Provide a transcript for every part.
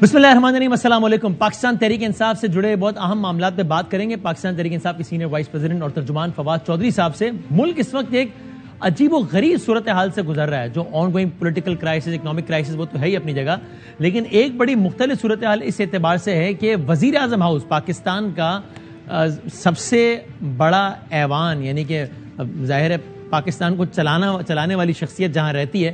بسم اللہ الرحمن الرحیم، السلام علیکم۔ پاکستان تحریک انصاف سے جڑے بہت اہم معاملات پہ بات کریں گے۔ پاکستان تحریک انصاف کے سینئر وائس پریزیڈنٹ اور ترجمان فواد چودھری صاحب سے۔ ملک اس وقت ایک عجیب و غریب صورتحال سے گزر رہا ہے، جو on going political crisis, economic crisis, وہ تو ہے ہی اپنی جگہ، لیکن ایک بڑی مختلف صورتحال اس اعتبار سے ہے کہ وزیر اعظم ہاؤس پاکستان کا سب سے بڑا ایوان، یعنی کہ ظاہر ہے پاکستان کو چلانے والی شخصیت جہاں رہتی ہے،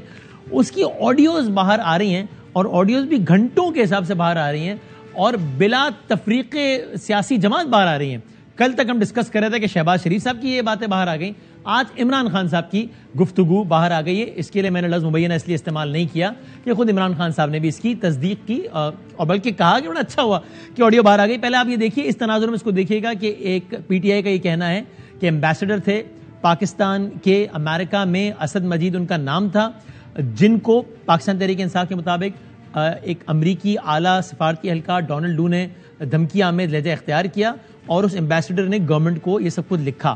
اس کی آڈیوز باہر آ رہی ہیں، اور آڈیوز بھی گھنٹوں کے حساب سے باہر آ رہی ہیں، اور بلا تفریق سیاسی جماعت باہر آ رہی ہیں۔ کل تک ہم ڈسکس کر رہے تھے کہ شہباز شریف صاحب کی یہ باتیں باہر آ گئیں، آج عمران خان صاحب کی گفتگو باہر آ گئی ہے۔ اس کے لیے میں نے لفظ مبینہ اس لیے استعمال نہیں کیا کہ خود عمران خان صاحب نے بھی اس کی تصدیق کی، اور بلکہ کہا کہ بڑا اچھا ہوا کہ آڈیو باہر آ گئی۔ پہلے آپ یہ دیکھیے، اس تناظر میں اس کو دیکھیے گا کہ ایک پی ٹی آئی کا یہ کہنا ہے کہ ایمبیسڈر تھے پاکستان کے امریکہ میں، اسد مجید ان کا نام تھا، جن کو پاکستان تحریک انصاف کے مطابق ایک امریکی اعلیٰ سفارتی اہلکار ڈونلڈ لو نے دھمکی آمیز لہجہ اختیار کیا، اور اس ایمبیسڈر نے گورنمنٹ کو یہ سب کچھ لکھا،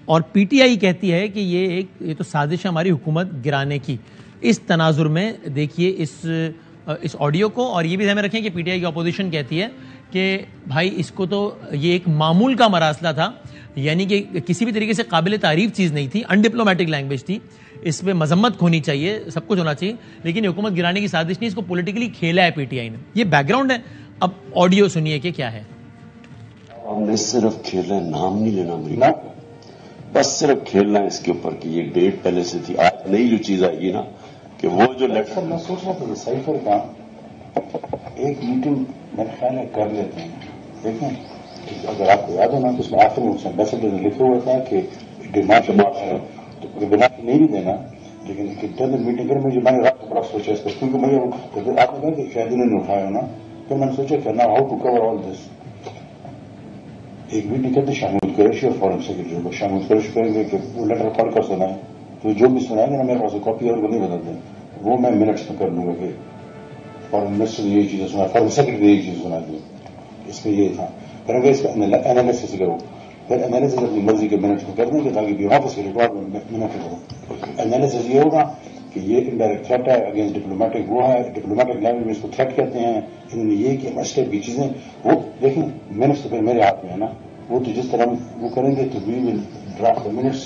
اور پی ٹی آئی کہتی ہے کہ یہ تو سازش ہے ہماری حکومت گرانے کی۔ اس تناظر میں دیکھیے اس آڈیو کو، اور یہ بھی ذہن میں رکھیں کہ پی ٹی آئی کی اپوزیشن کہتی ہے کہ بھائی اس کو تو یہ ایک معمول کا مراسلہ تھا، یعنی کہ کسی بھی طریقے سے قابل تعریف چیز نہیں تھی، ان ڈپلومیٹک لینگویج تھی، اس پہ مذمت ہونی چاہیے، سب کچھ ہونا چاہیے، لیکن یہ حکومت گرانے کی سازش نہیں، اس کو پولیٹیکلی کھیلا ہے پی ٹی آئی نے۔ یہ بیک گراؤنڈ ہے۔ اب آڈیو سنیے کہ کیا ہے۔ ہم نے صرف کھیلنا، نام نہیں لینا امریکہ، بس صرف کھیلنا ہے اس کے اوپر کہ یہ ڈیٹ پہلے سے تھی۔ آج نئی جو چیز آئے گی نا کہ وہ جو لیٹر، میں سوچ رہا تھا کہ سائفر کا ایک میٹنگ میرے خیال ہے کر لیتے ہیں، دیکھیں اگر آپ کو یاد ہونا تو اس میں آخر میں اس ایمبیسڈر نے لکھا ہوا تھا کہ ڈیمانڈ تو ڈیمانڈ نہیں بھی دینا، لیکن انٹرنل میٹنگ کریں۔ مجھے میں نے رات کو بڑا سوچا اس پر، کیونکہ مجھے آپ نے کہا کہ شاید انہوں نے اٹھایا نا، پھر میں نے سوچا کہ نا ہاؤ ٹو کور آل دس۔ ایک میٹنگ کرتے شاہ قریشی اور فارن سیکرٹری کو، شاہ قریشی کریں گے کہ وہ لیٹر پڑھ کر سنائیں، تو جو بھی سنائیں گے نا میرے پاس کاپی اور وہ نہیں بدل دیں، وہ میں منٹس میں کر دوں گا کہ فارن منسٹر نے یہی چیزیں سنا، فارن سیکرٹری نے یہی چیز سنا دی، اس میں یہ تھا۔ پھر اگر اس کا انالیسس کرو، پھر انالیسس اپنی مرضی کے منٹس میں کر دیں گے تاکہ بھی واپس کے ریکارڈ منٹ کرو۔ انالیسس یہ ہوگا کہ یہ انڈائریکٹ تھریٹ ہے اگینسٹ ڈپلومیٹک، وہ ہے ڈپلومیٹک لینگویج میں اس کو تھریٹ کہتے ہیں، انہوں نے یہ کہ اسٹیپ کی چیزیں وہ دیکھیں، منٹس تو پھر میرے ہاتھ میں ہے نا، وہ تو جس طرح وہ کریں گے تو وی ول ڈرافٹ منٹس۔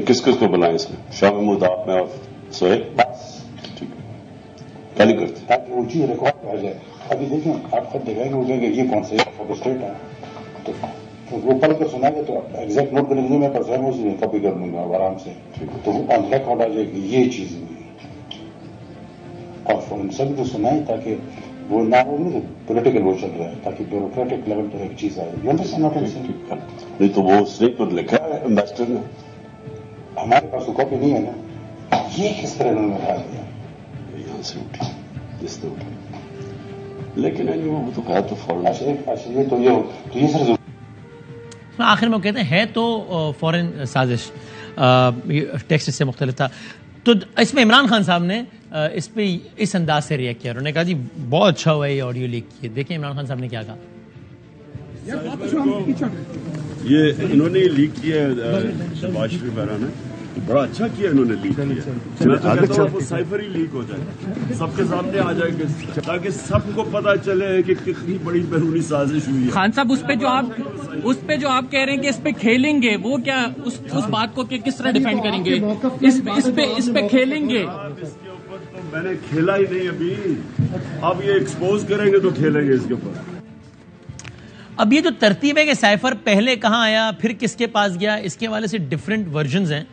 کس کو بلائیں اس میں؟ شاہ محمود، آپ میں اور سہیل کل کرتے تاکہ وہ چیز ریکارڈ پہ آ جائے۔ ابھی دیکھیں آپ خود دیکھیں گے وہ کہیں گے یہ کون سا اسٹیٹ ہے، تو وہ پڑھ کر سنا گے تو ایگزیکٹ نوٹ کریں گے، میں پر میں اسی میں کاپی کر دوں گا آرام سے، تو وہ آن ریکارڈ آ جائے گی یہ چیز ہوئی، اور فون سب کو سنائیں تاکہ وہ نہ ہو پولیٹیکل وہ چل رہا ہے، تاکہ بیوروکریٹک لیول پر ایک چیز آئے گی۔ نہیں تو وہ اس نے پر لکھا ہے ایمبیسڈر نے، ہمارے پاس تو کاپی نہیں ہے نا، یہ کس طرح انہوں نے اٹھا دیا، یہاں سے اٹھی جس نے اٹھا، لیکن وہ تو کہا تو فوراً یہ تو یہ سر آخر میں وہ کہتے ہیں ہے تو فورن سازش، ٹیکسٹ اس سے مختلف تھا۔ تو اس میں عمران خان صاحب نے اس پہ اس انداز سے ریئیکٹ کیا، انہوں نے کہا جی بہت اچھا ہوا یہ آڈیو لیک کیے۔ دیکھیں عمران خان صاحب نے کیا کہا۔ یہ انہوں نے لیک کیا شہباز شریف بہرا نے، بڑا اچھا کیا انہوں نے لیک کیا، میں تو کہتا ہوں وہ سائفر ہی لیک ہو جائے، سب کے سامنے آ جائے گا تاکہ سب کو پتا چلے کہ کتنی بڑی بیرونی سازش ہوئی ہے۔ خان صاحب اس پہ جو آپ کہہ رہے ہیں کہ اس پہ کھیلیں گے، وہ کیا اس بات کو کس طرح ڈیفینڈ کریں گے؟ اس پہ کھیلیں گے؟ اس کے اوپر تو میں نے کھیلا ہی نہیں ابھی، اب یہ ایکسپوز کریں گے تو کھیلیں گے اس کے اوپر۔ اب یہ جو ترتیب ہے کہ سائفر پہلے کہاں آیا پھر کس کے پاس گیا، اس کے حوالے سے ڈفرینٹ ورژنز ہیں۔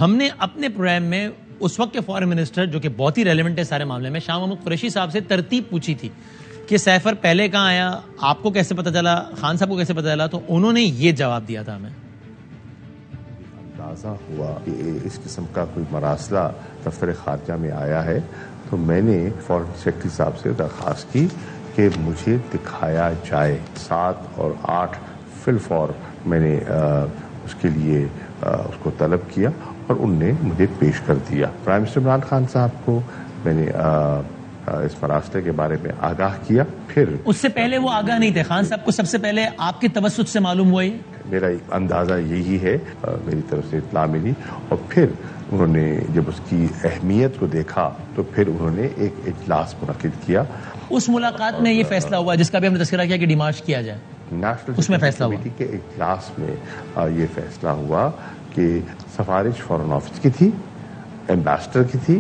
ہم نے اپنے پروگرام میں اس وقت کے فارن منسٹر جو کہ بہت ہی ریلیونٹ ہے سارے معاملے میں، شاہ محمود قریشی صاحب سے ترتیب پوچھی تھی کہ سائفر پہلے کہاں آیا، آپ کو کیسے پتہ چلا، خان صاحب کو کیسے پتہ چلا، تو انہوں نے یہ جواب دیا تھا ہمیں۔ اندازہ ہوا کہ اس قسم کا کوئی مراسلہ دفتر خارجہ میں آیا ہے تو میں نے فارن سیکرٹری صاحب سے درخواست کی کہ مجھے دکھایا جائے۔ 7 اور 8 فی الفور میں نے اس کے لیے اس کو طلب کیا اور ان نے مجھے پیش کر دیا۔ پرائم منسٹر عمران خان صاحب کو میں نے اس مراسلے کے بارے میں آگاہ کیا۔ پھر اس سے پہلے وہ آگاہ نہیں تھے، خان صاحب کو سب سے پہلے آپ کے توسط سے معلوم ہوا یہ؟ میرا اندازہ یہی ہے، میری طرف سے اطلاع ملی، اور پھر انہوں نے جب اس کی اہمیت کو دیکھا تو پھر انہوں نے ایک اجلاس منعقد کیا. اس ملاقات میں یہ فیصلہ ہوا جس کا بھی ہم نے تذکرہ کیا کہ ڈیمارش کیا جائے، نیشنل اس میں فیصلہ ہوا کمیٹی کے اجلاس میں یہ فیصلہ ہوا کہ سفارش فارن آفس کی تھی، ایمبیسڈر کی تھی،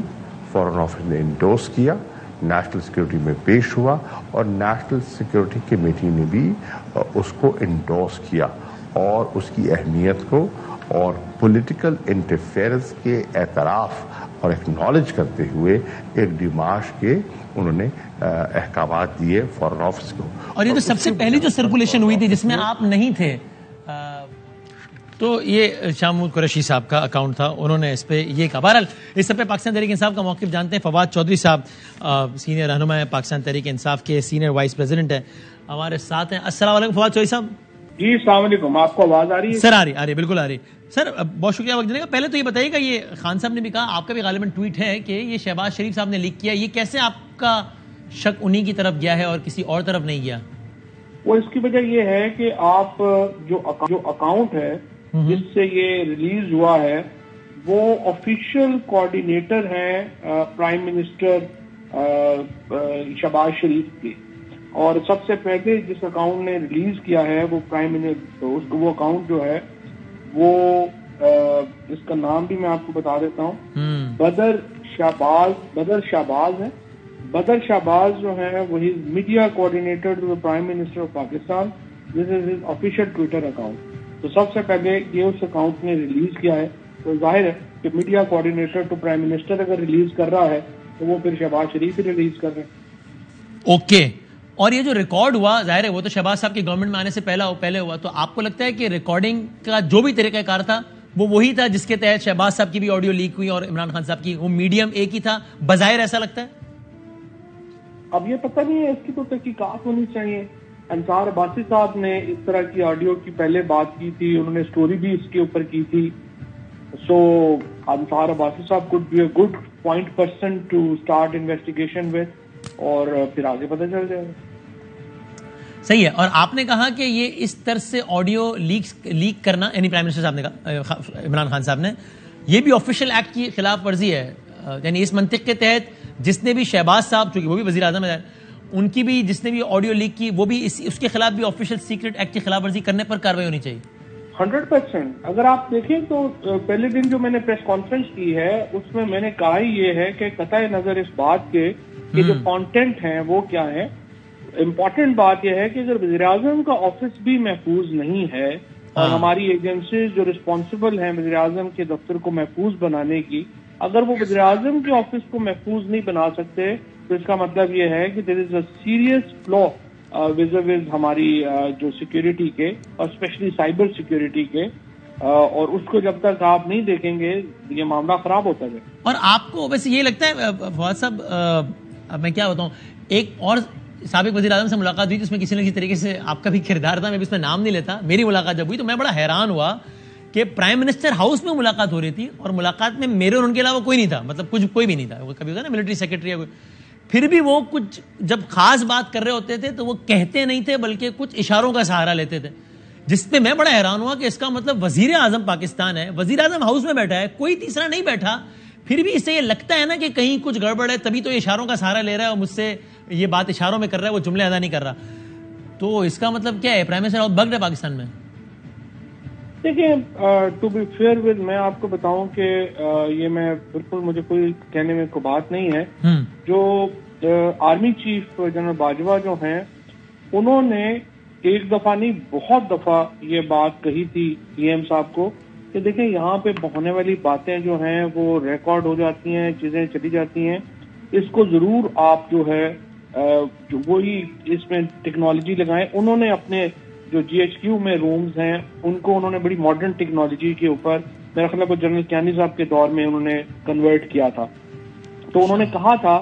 فارن آفس نے انڈورس کیا، نیشنل سیکورٹی میں پیش ہوا، اور نیشنل سیکورٹی کمیٹی نے بھی اس کو انڈورس کیا، اور اس کی اہمیت کو اور پولیٹیکل انٹرفیئرنس کے اعتراف اور ایکنالج کرتے ہوئے ایک ڈیمارش کے انہوں نے احکامات دیے فارن آفس کو. اور یہ تو سب سے پہلی جو سرکولیشن ہوئی تھی جس میں آپ نہیں تھے، تو یہ شاہ محمود قریشی صاحب کا اکاؤنٹ تھا، انہوں نے اس پہ یہ کہا. بہرحال اس سب پہ پاکستان تحریک انصاف کا موقف جانتے ہیں. فواد چودھری صاحب سینئر رہنما ہے پاکستان تحریک انصاف کے، سینئر وائس پریزیڈنٹ ہیں، ہمارے ساتھ ہیں. السلام علیکم فواد چودھری صاحب. جی السلام علیکم، آپ کو آواز آ رہی ہے؟ سر آ رہی بالکل آ رہی. سر بہت شکریہ وقت دینے کا. پہلے تو یہ بتائیے گا، یہ خان صاحب نے بھی کہا، آپ کا بھی غالباً ٹویٹ ہے کہ یہ شہباز شریف صاحب نے لیک کیا، یہ کیسے آپ کا شک انہی کی طرف گیا ہے اور کسی اور طرف نہیں گیا؟ وہ اس کی وجہ یہ ہے کہ آپ جو اکاؤنٹ ہے جس سے یہ ریلیز ہوا ہے وہ آفیشیل کوآرڈینیٹر ہیں پرائم منسٹر شہباز شریف کے، اور سب سے پہلے جس اکاؤنٹ نے ریلیز کیا ہے وہ پرائم منسٹر، وہ اکاؤنٹ جو ہے وہ اس کا نام بھی میں آپ کو بتا دیتا ہوں، بدر شہباز ہے. بدر شہباز جو ہے وہی media coordinator to prime minister of Pakistan, this is his official Twitter account. تو سب سے پہلے یہ اس اکاؤنٹ نے ریلیز کیا ہے، تو ظاہر ہے کہ media coordinator to prime minister اگر ریلیز کر رہا ہے تو وہ پھر شہباز شریف ہی ریلیز کر رہے ہیں. اوکے. اور یہ جو ریکارڈ ہوا، ظاہر ہے وہ تو شہباز صاحب کی گورنمنٹ میں آنے سے پہلے ہوا، تو آپ کو لگتا ہے کہ ریکارڈنگ کا جو بھی طریقہ کار تھا وہ وہی تھا جس کے تحت شہباز صاحب کی بھی آڈیو لیک ہوئی اور عمران خان صاحب کی، وہ میڈیم ایک ہی تھا بظاہر، ایسا لگتا ہے؟ اب یہ پتہ نہیں ہے، اس کی تو تحقیقات ہونی چاہیے. انصار عباسی صاحب نے اس طرح کی آڈیو کی پہلے بات کی تھی، انہوں نے سٹوری بھی اس کے اوپر کی تھی. سو انصار عباسی صاحب could be a good point person to start investigation with، اور پھر آگے پتہ چل جائے گا. صحیح ہے. اور آپ نے کہا کہ یہ اس طرح سے آڈیو لیک کرنا، یعنی پرائم منسٹر صاحب نے کہا، عمران خان صاحب نے، یہ بھی آفیشیل ایکٹ کی خلاف ورزی ہے. یعنی اس منطق کے تحت جس نے بھی شہباز صاحب، چونکہ وہ بھی وزیر اعظم ہے، ان کی بھی جس نے بھی آڈیو لیک کی وہ بھی اس کے خلاف بھی آفیشیل سیکرٹ ایکٹ کی خلاف ورزی کرنے پر کاروائی ہونی چاہیے. 100%. اگر آپ دیکھیں تو پہلے دن جو میں نے پریس کانفرنس کی ہے اس میں نے کہا ہی یہ ہے کہ قطع نظر اس بات کے کہ جو کانٹینٹ ہیں وہ کیا ہے، امپورٹنٹ بات یہ ہے کہ اگر وزیر اعظم کا آفس بھی محفوظ نہیں ہے اور ہماری ایجنسیز جو رسپانسبل ہیں وزیر اعظم کے دفتر کو محفوظ بنانے کی، اگر وہ وزیر اعظم کے آفس کو محفوظ نہیں بنا سکتے تو اس کا مطلب یہ ہے کہ دیر از اے سیریس فلو وز ہماری جو سیکورٹی کے اور اسپیشلی سائبر سیکورٹی کے، اور اس کو جب تک آپ نہیں دیکھیں گے یہ معاملہ خراب ہوتا ہے. اور آپ کو ویسے یہ لگتا ہے فواد صاحب، میں کیا بتاؤں، ایک اور سابق وزیر اعظم سے ملاقات ہوئی جس میں کسی نہ کسی طریقے سے آپ کا بھی کردار تھا، میں بھی اس میں نام نہیں لیتا. میری ملاقات جب ہوئی تو میں بڑا حیران ہوا کہ پرائم منسٹر ہاؤس میں ملاقات ہو رہی تھی اور ملاقات میں میرے اور ان کے علاوہ کوئی نہیں تھا، مطلب کوئی بھی نہیں تھا. وہ کبھی ہوتا نا ملٹری سیکرٹری یا کوئی، پھر بھی وہ کچھ جب خاص بات کر رہے ہوتے تھے تو وہ کہتے نہیں تھے بلکہ کچھ اشاروں کا سہارا لیتے تھے، جس پہ میں بڑا حیران ہوا کہ اس کا مطلب وزیر اعظم پاکستان ہے، وزیر اعظم ہاؤس میں بیٹھا ہے، کوئی تیسرا نہیں بیٹھا، پھر بھی اس سے یہ لگتا ہے نا کہ کہیں کچھ گڑبڑ ہے، تبھی تو یہ اشاروں کا سہارا لے رہا ہے اور مجھ سے یہ بات اشاروں میں کر رہا ہے، وہ جملے ادا نہیں کر رہا. تو اس کا مطلب کیا ہے؟ پرائم منسٹر بگ رہے پاکستان میں؟ دیکھیں ٹو بی فیئر ود، میں آپ کو بتاؤں کہ یہ میں بالکل مجھے کوئی کہنے میں کوئی بات نہیں ہے. جو آرمی چیف جنرل باجوہ جو ہیں انہوں نے ایک دفعہ نہیں بہت دفعہ یہ بات کہی تھی پی ایم صاحب کو کہ دیکھیں یہاں پہ ہونے والی باتیں جو ہیں وہ ریکارڈ ہو جاتی ہیں، چیزیں چلی جاتی ہیں، اس کو ضرور آپ جو ہے وہی اس میں ٹیکنالوجی لگائیں. انہوں نے اپنے جو جی ایچ کیو میں رومز ہیں ان کو انہوں نے بڑی ماڈرن ٹیکنالوجی کے اوپر، میرا خیال ہے جنرل کیانی صاحب کے دور میں انہوں نے کنورٹ کیا تھا. تو انہوں نے کہا تھا،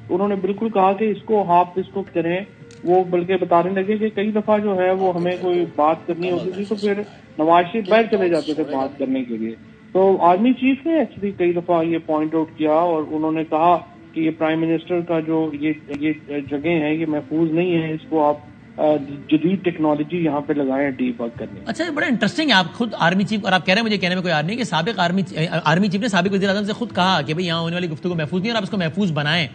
انہوں نے بالکل کہا کہ اس کو آپ اس کو کریں. وہ بلکہ بتانے لگے کہ کئی دفعہ جو ہے وہ ہمیں کوئی بات کرنی ہوتی تھی تو پھر نواز شریف باہر چلے جاتے تھے بات کرنے کے لیے. تو آرمی چیف نے ایکچولی کئی دفعہ یہ پوائنٹ آؤٹ کیا اور انہوں نے کہا کہ یہ پرائم منسٹر کا جو یہ جگہ ہے یہ محفوظ نہیں ہے، اس کو آپ جدید ٹیکنالوجی یہاں پہ لگائیں ڈی بگ کرنے. اچھا بڑا انٹرسٹنگ ہے, آپ خود آرمی چیف, اور آپ کہہ رہے ہیں مجھے کہنے میں کوئی نہیں کہ سابق آرمی چیف نے سابق وزیر اعظم سے خود کہا کہ بھئی یہاں ہونے والی گفتگو محفوظ نہیں اور آپ اس کو محفوظ بنائیں.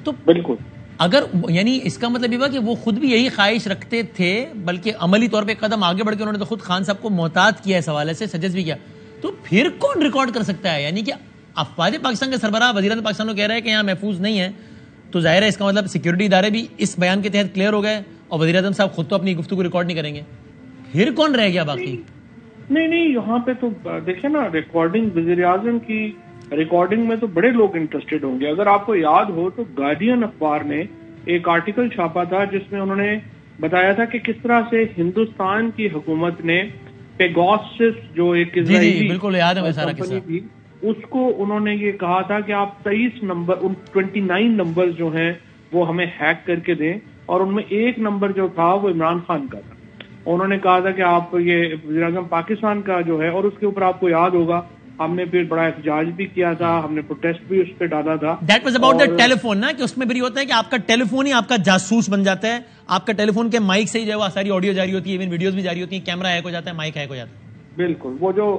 تو بالکل اگر یعنی اس کا مطلب یہ ہوا کہ وہ خود بھی یہی خواہش رکھتے تھے, بلکہ عملی طور پہ قدم آگے بڑھ کے انہوں نے تو خود خان صاحب کو محتاط کیا اس حوالے سے, سجیسٹ بھی کیا, تو پھر کون ریکارڈ کر سکتا ہے؟ یعنی کہ افواج پاکستان کے سربراہ وزیر اعظم پاکستان کو کہہ رہا ہے کہ یہاں محفوظ نہیں ہے, تو ظاہر ہے اس کا مطلب سیکورٹی ادارے بھی اس بیان کے تحت کلیئر ہو گئے اور وزیر اعظم صاحب خود تو اپنی گفتگو ریکارڈ نہیں کریں گے, پھر کون رہ گیا باقی؟ نہیں یہاں پہ تو دیکھیں نا, ریکارڈنگ وزیر اعظم کی ریکارڈنگ میں تو بڑے لوگ انٹرسٹڈ ہوں گے. اگر آپ کو یاد ہو تو گارڈین اخبار نے ایک آرٹیکل چھاپا تھا جس میں انہوں نے بتایا تھا کہ کس طرح سے ہندوستان کی حکومت نے پیگاسس جو ایک اسرائیلی بالکل یاد ہے سارا قصہ, تھی, اس کو انہوں نے یہ کہا تھا کہ آپ 23 نمبر 29 نمبر جو ہیں وہ ہمیں ہیک کر کے دیں, اور ان میں ایک نمبر جو تھا وہ عمران خان کا تھا. انہوں نے کہا تھا کہ آپ یہ وزیر اعظم پاکستان کا جو ہے, اور اس کے اوپر آپ کو یاد ہوگا ہم نے پھر بڑا احتجاج بھی کیا تھا, ہم نے پروٹیسٹ بھی اس پہ ڈالا تھا. That was about the telephone نا, کہ اس میں بھی ہوتا ہے کہ آپ کا ٹیلی فون ہی آپ کا جاسوس بن جاتا ہے, آپ کا ٹیلی فون کے مائک سے ہی جو ہے ساری آڈیو جاری ہوتی ہے, ایون ویڈیوز بھی جاری ہوتی ہیں, کیمرہ ہیک ہو جاتا ہے, مائک ہیک ہو جاتا ہے. بالکل, وہ جو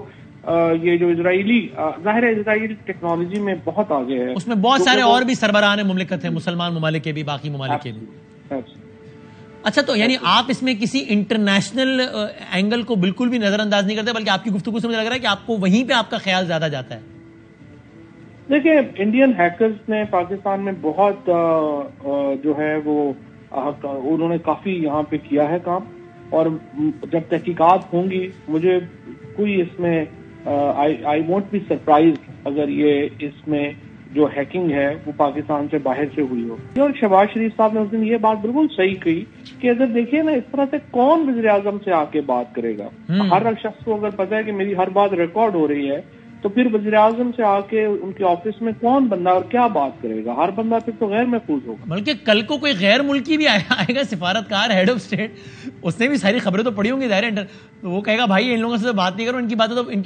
یہ جو اسرائیلی ظاہر ہے اسرائیل ٹیکنالوجی میں بہت آگے ہے, اس میں بہت سارے اور بھی سربراہان مملکت ہیں, مسلمان ممالک کے بھی, باقی ممالک کے بھی. اچھا تو یعنی آپ اس میں کسی انٹرنیشنل اینگل کو بالکل بھی نظر انداز نہیں کرتے, بلکہ آپ کی گفتگو سے مجھے لگ رہا ہے کہ آپ کو وہیں پہ آپ کا خیال زیادہ جاتا ہے. دیکھیں انڈین ہیکرز نے پاکستان میں بہت جو ہے وہ انہوں نے کافی یہاں پہ کیا ہے کام, اور جب تحقیقات ہوں گی مجھے کوئی اس میں آئی وونٹ بی سرپرائز اگر یہ اس میں جو ہیکنگ ہے وہ پاکستان سے باہر سے ہوئی ہو. اور شہباز شریف صاحب نے اس دن یہ بات بالکل صحیح کہی کہ اگر دیکھیے نا, اس طرح سے کون وزیر اعظم سے آ کے بات کرے گا؟ ہر شخص کو اگر پتا ہے کہ میری ہر بات ریکارڈ ہو رہی ہے, تو پھر وزیر اعظم سے آ کے ان کے آفس میں کون بندہ اور کیا بات کرے گا؟ ہر بندہ پھر تو غیر محفوظ ہوگا. بلکہ کل کو کوئی غیر ملکی بھی آئے گا, سفارتکار, ہیڈ آف اسٹیٹ, اس نے بھی ساری خبریں تو پڑھی ہوں گی ظاہر ہے, تو وہ کہے گا بھائی ان لوگوں سے بات نہیں کرو, ان کی باتیں تو ان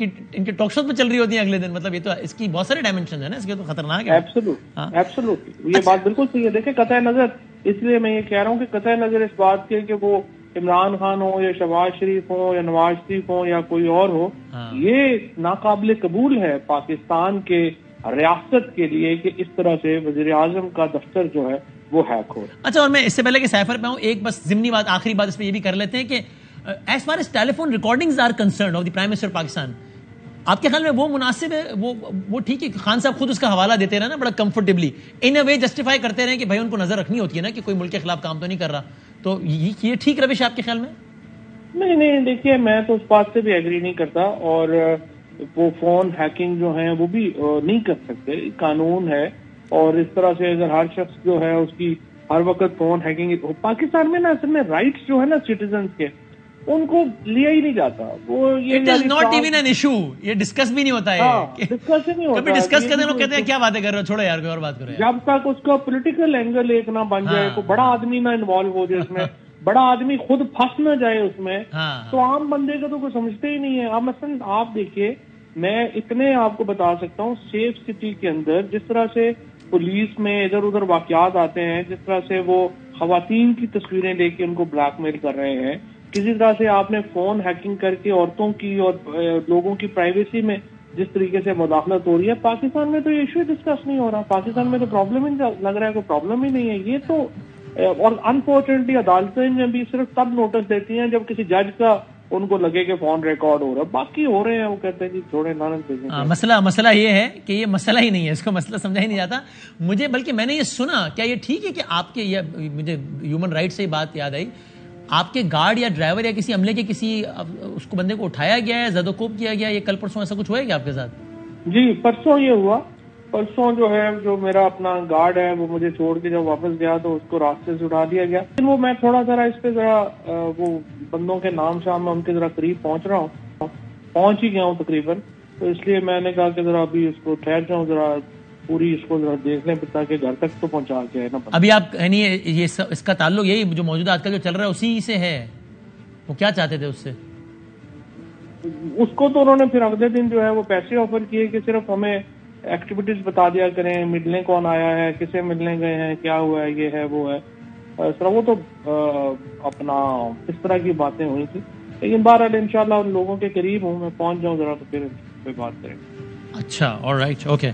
کے ٹاک شوز پہ چل رہی ہوتی ہیں اگلے دن. مطلب یہ تو اس کی بہت سارے ڈائمینشن ہیں نا, اس کے تو خطرناک ہے. ایبسولوٹلی یہ بات بالکل صحیح ہے. دیکھیں قطع نظر, اس لیے میں یہ کہہ رہا ہوں کہ قطع نظر اس بات کے کہ وہ عمران خان ہو یا شہباز شریف ہو یا نواز شریف ہو یا کوئی اور ہو, یہ ناقابل قبول ہے پاکستان کے ریاست کے لیے کہ اس طرح سے وزیر اعظم کا دفتر جو ہے وہ ہیک ہو. اچھا, اور میں اس سے پہلے کہ سیفر پہ ہوں, ایک بس ضمنی بات, آخری بات اس پہ یہ بھی کر لیتے ہیں کہ as far as telephone recordings are concerned of the prime minister Pakistan, آپ کے خیال میں وہ مناسب ہے, وہ ٹھیک ہے؟ خان صاحب خود اس کا حوالہ دیتے رہے نا بڑا کمفرٹیبلی, ان اے وے جسٹیفائی کرتے رہے کہ بھائی ان کو نظر رکھنی ہوتی ہے نا کہ کوئی ملک کے خلاف کام تو نہیں کر رہا, تو یہ ٹھیک روش ہے آپ کے خیال میں؟ نہیں دیکھیے میں تو اس بات سے بھی ایگری نہیں کرتا, اور وہ فون ہیکنگ جو ہے وہ بھی نہیں کر سکتے, قانون ہے, اور اس طرح سے اگر ہر شخص جو ہے اس کی ہر وقت فون ہیکنگ, پاکستان میں نا اصل میں رائٹس جو ہے نا سٹیزنز کے, ان کو لیا ہی نہیں جاتا. وہ it is not even an issue, یہ ڈسکس بھی نہیں ہوتا ہے, ڈسکس نہیں ہوتا. کبھی ڈسکس کرتے ہیں لوگ کہتے ہیں کیا باتیں کر رہے ہو, چھوڑو یار کوئی اور بات کرو. جب تک اس کا پولیٹیکل اینگل ایک نہ بن جائے, کوئی بڑا آدمی نہ انوالو ہو جائے اس میں, بڑا آدمی خود پھنس نہ جائے اس میں, تو عام بندے کا تو کوئی سمجھتے ہی نہیں ہے. اب مثلا آپ دیکھیے, میں اتنے آپ کو بتا سکتا ہوں, سیف سٹی کے اندر جس طرح سے پولیس میں ادھر ادھر واقعات آتے ہیں, جس طرح سے وہ خواتین کی تصویریں لے کے ان کو بلیک میل کر رہے ہیں, کسی طرح سے آپ نے فون ہیکنگ کر کے عورتوں کی اور لوگوں کی پرائیویسی میں جس طریقے سے مداخلت ہو رہی ہے, پاکستان میں تو یہ ایشو ڈسکس نہیں ہو رہا. پاکستان میں تو پرابلم ہی لگ رہا ہے, کوئی پرابلم ہی نہیں ہے یہ تو. اور انفارچونیٹلی عدالتیں میں بھی صرف تب نوٹس دیتی ہیں جب کسی جج کا ان کو لگے کہ فون ریکارڈ ہو رہا ہے, باقی ہو رہے ہیں وہ کہتے ہیں جی چھوڑیں نہ. مسئلہ یہ ہے کہ یہ مسئلہ ہی نہیں ہے, اس کو مسئلہ سمجھا ہی نہیں جاتا مجھے. بلکہ میں نے یہ سنا, کیا یہ ٹھیک ہے کہ آپ کے, یہ مجھے ہیومن رائٹ سے ہی بات یاد آئی, آپ کے گارڈ یا ڈرائیور یا کسی عملے کے کسی اس کو بندے کو اٹھایا گیا ہے, زد و کوب کیا گیا, یہ کل پرسوں ایسا کچھ ہوا ہے کیا آپ کے ساتھ؟ جی پرسوں یہ ہوا. پرسوں جو ہے جو میرا اپنا گارڈ ہے وہ مجھے چھوڑ کے جب واپس گیا تو اس کو راستے سے اٹھا دیا گیا. لیکن وہ میں تھوڑا ذرا اس پہ ذرا وہ بندوں کے نام شام میں ان کے ذرا قریب پہنچ رہا ہوں, پہنچ ہی گیا ہوں تقریباً, تو اس لیے میں نے کہا کہ ذرا ابھی اس کو ٹھہر جاؤں, ذرا پوری اس کو ذرا دیکھ لیں تاکہ گھر تک تو پہنچا کے ہے نا. ابھی آپ یعنی یہ اس کا تعلق یہی جو موجودہ آج کل جو چل رہا ہے اسی سے ہے, وہ کیا چاہتے تھے اس سے؟ اس کو تو انہوں نے پھر اگلے دن جو ہے وہ پیسے آفر کیے کہ صرف ہمیں ایکٹیویٹیز بتا دیا کریں, ملنے کون آیا ہے, کسے ملنے گئے ہیں, کیا ہوا ہے, یہ ہے وہ ہے. وہ تو اپنا اس طرح کی باتیں ہوئی تھی. لیکن بہرحال انشاءاللہ ان لوگوں کے قریب ہوں میں, پہنچ جاؤں ذرا تو پھر کوئی بات کریں گے. اچھا آلرائٹ اوکے.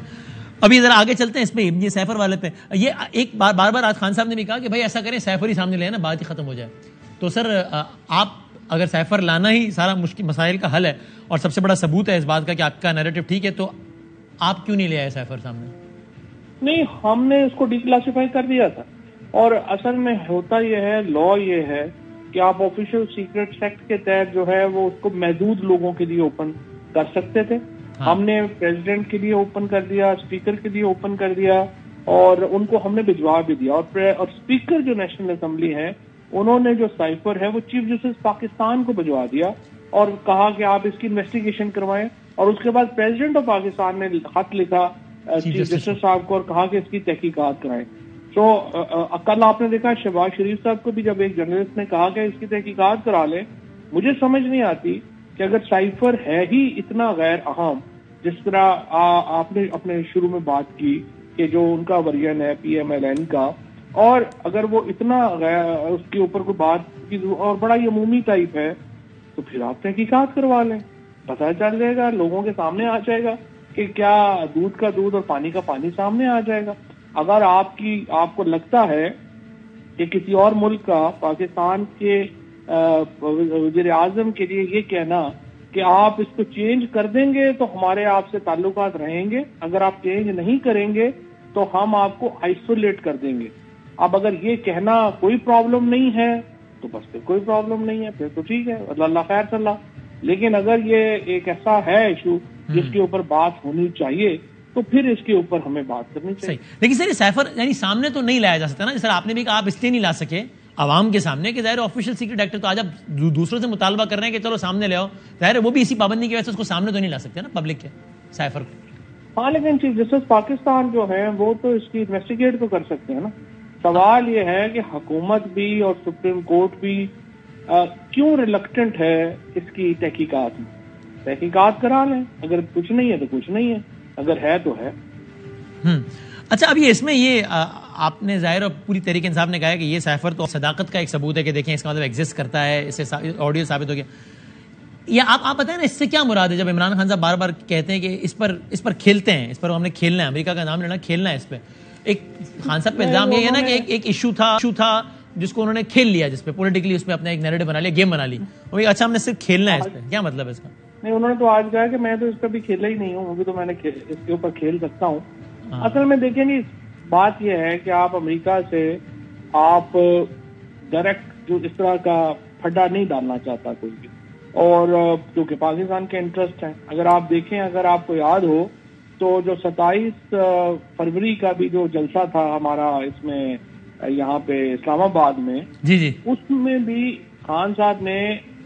ابھی ذرا آگے چلتے ہیں اس پہ, یہ سیفر والے پہ. یہ ایک بار بار آج خان صاحب نے بھی کہا کہ بھائی ایسا کریں سیفر ہی سامنے لے نا, بات ہی ختم ہو جائے. تو سر آپ اگر سیفر لانا ہی سارا مشکل مسائل کا حل ہے اور سب سے بڑا ثبوت ہے اس بات کا کہ آپ کا نیریٹو ٹھیک ہے, تو آپ کیوں نہیں لے آئے سیفر سامنے؟ نہیں, ہم نے اس کو ڈی کلاسیفائی کر دیا تھا. اور اصل میں ہوتا یہ ہے, لا یہ ہے کہ آپ آفیشیل سیکرٹس ایکٹ کے تحت جو ہے وہ اس کو محدود لوگوں کے لیے اوپن کر سکتے تھے. ہم نے پریزیڈنٹ کے لیے اوپن کر دیا, اسپیکر کے لیے اوپن کر دیا, اور ان کو ہم نے بھجوا بھی دیا. اور اسپیکر جو نیشنل اسمبلی ہے انہوں نے جو سائفر ہے وہ چیف جسٹس پاکستان کو بھجوا دیا اور کہا کہ آپ اس کی انویسٹیگیشن کروائیں. اور اس کے بعد پریزیڈنٹ آف پاکستان نے خط لکھا چیف جسٹس صاحب کو اور کہا کہ اس کی تحقیقات کرائیں. تو کل آپ نے دیکھا شہباز شریف صاحب کو بھی جب ایک جرنلسٹ نے کہا کہ اس کی تحقیقات کرا لیں. مجھے سمجھ نہیں آتی کہ اگر سائفر ہے ہی اتنا غیر اہم, جس طرح آپ نے اپنے شروع میں بات کی کہ جو ان کا ورژن ہے پی ایم ایل این کا, اور اگر وہ اتنا اس کے اوپر کوئی بات کی اور بڑا ہی عمومی ٹائپ ہے, تو پھر آپ تحقیقات کروا لیں, پتہ چل جائے گا, لوگوں کے سامنے آ جائے گا کہ کیا دودھ کا دودھ اور پانی کا پانی سامنے آ جائے گا. اگر آپ کو لگتا ہے کہ کسی اور ملک کا پاکستان کے وزیر اعظم کے لیے یہ کہنا کہ آپ اس کو چینج کر دیں گے تو ہمارے آپ سے تعلقات رہیں گے, اگر آپ چینج نہیں کریں گے تو ہم آپ کو آئسولیٹ کر دیں گے. اب اگر یہ کہنا کوئی پرابلم نہیں ہے تو بس پھر کوئی پرابلم نہیں ہے, پھر تو ٹھیک ہے, اللہ خیر صلی اللہ. لیکن اگر یہ ایک ایسا ہے ایشو جس کے اوپر بات ہونی چاہیے تو پھر اس کے اوپر ہمیں بات کرنی چاہیے. لیکن سر یہ سیفر یعنی سامنے تو نہیں لایا جا سکتا نا, سر آپ نے بھی کہا آپ اس لیے نہیں لا سکے عوام کے سامنے کہ ظاہر آفیشیل سیکرٹ ایکٹ, تو آج آپ دوسروں سے مطالبہ کر رہے ہیں کہ چلو سامنے لے آؤ, ظاہر وہ بھی اسی پابندی کی وجہ سے اس کو سامنے تو نہیں لا سکتے نا پبلک کے سیفر کو. ہاں, لیکن چیف جسٹس پاکستان جو ہے وہ تو اس کی انویسٹیگیٹ تو کر سکتے ہیں نا. سوال یہ ہے کہ حکومت بھی اور سپریم کورٹ بھی کیوں ریلکٹنٹ ہے اس کی تحقیقات میں. تحقیقات کرا لیں, اگر کچھ نہیں ہے تو کچھ نہیں ہے, اگر ہے تو ہے. اچھا, ابھی اس میں یہ آپ نے ظاہر پوری طریقے انصاف نے کہا ہے کہ یہ سیفر تو صداقت کا ایک ثبوت ہے کہ دیکھیں اس کا مطلب ایگزسٹ کرتا ہے, اس سے آڈیو ثابت ہو گیا. یا آپ بتائیں نا اس سے کیا مراد ہے جب عمران خان صاحب بار بار کہتے ہیں کہ اس پر کھیلتے ہیں, اس پر ہم نے کھیلنا ہے, امریکہ کا نام لینا کھیلنا ہے. اس پہ ایک خان صاحب پہ الزام یہ ہے نا کہ ایک ایشو تھا جس کو انہوں نے کھیل لیا, جس پہ پولیٹیکلی اس پہ اپنا ایک نیریٹو بنا لیا, گیم بنا لی. اچھا ہم نے صرف کھیلنا ہے, اس پہ کیا مطلب ہے اس کا؟ نہیں, انہوں نے تو آج کہا کہ میں تو اس پہ بھی کھیلا ہی نہیں ہوں, ابھی تو میں نے اس کے اوپر کھیل سکتا ہوں. اصل میں دیکھیں نہیں, بات یہ ہے کہ آپ امریکہ سے آپ ڈائریکٹ جو اس طرح کا پھڈا نہیں ڈالنا چاہتا کوئی بھی, اور کیونکہ پاکستان کے انٹرسٹ ہیں. اگر آپ دیکھیں, اگر آپ کو یاد ہو تو جو 27 فروری کا بھی جو جلسہ تھا ہمارا اس میں یہاں پہ اسلام آباد میں, جی اس میں بھی خان صاحب نے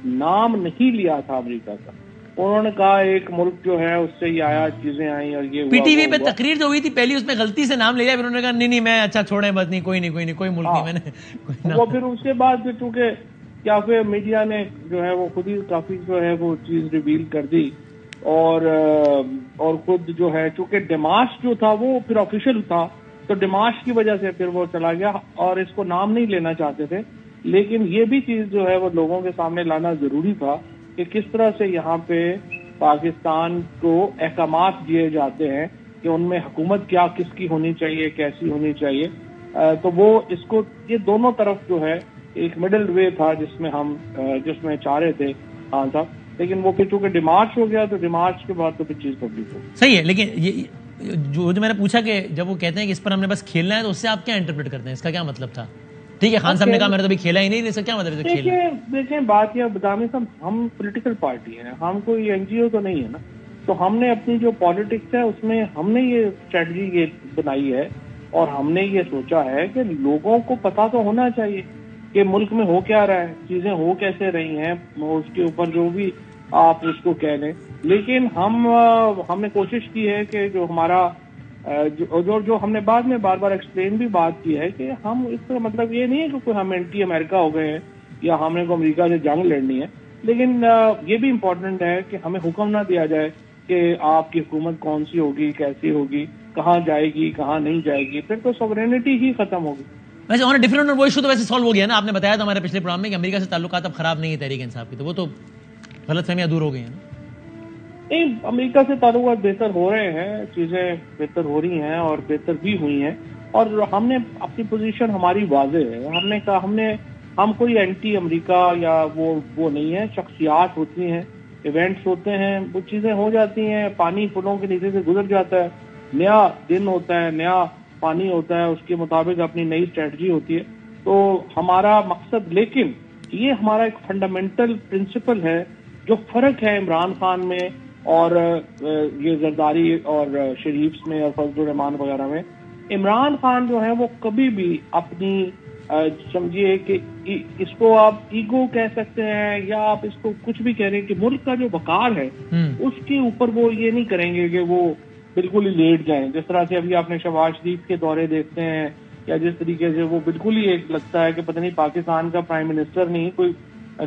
نام نہیں لیا تھا امریکہ کا. انہوں نے کہا ایک ملک جو ہے اس سے یہ آیا, چیزیں آئیں اور یہ پی ٹی وی پہ تقریر جو ہوئی تھی پہلی, اس میں غلطی سے نام لے لیا, پھر انہوں نے کہا نہیں میں اچھا چھوڑیں بس, نہیں کوئی ملک نہیں, میں نے وہ پھر اس کے بعد چونکہ کیا پھر میڈیا نے جو ہے وہ خود ہی کافی جو ہے وہ چیز ریویل کر دی, اور خود جو ہے چونکہ ڈیمارش جو تھا وہ پھر آفیشیل تھا, تو ڈیمارش کی وجہ سے پھر وہ چلا گیا اور اس کو نام نہیں لینا چاہتے تھے. لیکن یہ بھی چیز جو ہے وہ لوگوں کے سامنے لانا ضروری تھا کہ کس طرح سے یہاں پہ پاکستان کو احکامات دیے جاتے ہیں کہ ان میں حکومت کیا کس کی ہونی چاہیے, کیسی ہونی چاہیے. تو وہ اس کو یہ دونوں طرف جو ہے ایک مڈل وے تھا جس میں چاہ رہے تھے خان صاحب. لیکن وہ پھر چونکہ ڈیمارچ ہو گیا تو ڈیمارچ کے بعد تو پھر چیز پبلک ہو. صحیح ہے, لیکن یہ جو میں نے پوچھا کہ جب وہ کہتے ہیں کہ اس پر ہم نے بس کھیلنا ہے, تو اس سے آپ کیا انٹرپریٹ کرتے ہیں, اس کا کیا مطلب تھا؟ ٹھیک ہے, خان صاحب نے کہا میں نے تو ابھی کھیلا ہی نہیں, اس کا کیا مطلب ہے؟ دیکھیں بات یہ بدامی صاحب, ہم پولیٹیکل پارٹی ہیں, ہم کوئی این جی او تو نہیں ہے نا. تو ہم نے اپنی جو پالیٹکس ہے اس میں ہم نے یہ اسٹریٹجی یہ بنائی ہے, اور ہم نے یہ سوچا ہے کہ لوگوں کو پتا تو ہونا چاہیے کہ ملک میں ہو کیا رہا ہے, چیزیں ہو کیسے رہی ہیں, اس کے اوپر جو بھی آپ اس کو کہہ لیں. لیکن ہم نے کوشش کی ہے کہ جو ہمارا جو ہم نے بعد میں بار بار ایکسپلین بھی بات کی ہے کہ ہم اس کا مطلب یہ نہیں ہے کہ کوئی ہم اینٹی امریکہ ہو گئے ہیں یا ہم نے کو امریکہ سے جنگ لڑنی ہے. لیکن یہ بھی امپورٹنٹ ہے کہ ہمیں حکم نہ دیا جائے کہ آپ کی حکومت کون سی ہوگی, کیسی ہوگی, کہاں جائے گی, کہاں نہیں جائے گی, پھر تو سوورینٹی ہی ختم ہوگی. ویسے آن اے ڈفرنٹ نوٹ وہ ایشو تو ویسے سالو ہو گیا نا. آپ نے بتایا تھا ہمارے پچھلے پروگرام میں کہ امریکہ سے تعلقات اب خراب نہیں ہے تحریک انصاف کی, تو وہ تو غلط فہمیاں دور ہو گئی ہیں نا. نہیں, امریکہ سے تعلقات بہتر ہو رہے ہیں, چیزیں بہتر ہو رہی ہیں اور بہتر بھی ہوئی ہیں, اور ہم نے اپنی پوزیشن ہماری واضح ہے. ہم نے کہا ہم کوئی اینٹی امریکہ یا وہ نہیں ہے. شخصیات ہوتی ہیں, ایونٹس ہوتے ہیں, وہ چیزیں ہو جاتی ہیں, پانی پلوں کے نیچے سے گزر جاتا ہے, نیا دن ہوتا ہے, نیا پانی ہوتا ہے, اس کے مطابق اپنی نئی اسٹریٹجی ہوتی ہے. تو ہمارا مقصد, لیکن یہ ہمارا ایک فنڈامنٹل پرنسپل ہے. جو فرق ہے عمران خان میں اور یہ زرداری اور شریف میں اور فضل الرحمان وغیرہ میں, عمران خان جو ہے وہ کبھی بھی اپنی سمجھیے کہ اس کو آپ ایگو کہہ سکتے ہیں یا آپ اس کو کچھ بھی کہہ رہے ہیں کہ ملک کا جو وقار ہے اس کے اوپر وہ یہ نہیں کریں گے کہ وہ بالکل ہی لیٹ جائیں. جس طرح سے ابھی آپ نے شہباز شریف کے دورے دیکھتے ہیں, یا جس طریقے سے وہ بالکل ہی ایک لگتا ہے کہ پتہ نہیں پاکستان کا پرائم منسٹر نہیں, کوئی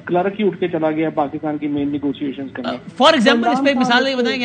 کلرک ہی اٹھ کے چلا گیا پاکستان کی مین نیگوشیشن کرنے. فار ایگزامپل اس پہ ایک مثال یہ بتائیں,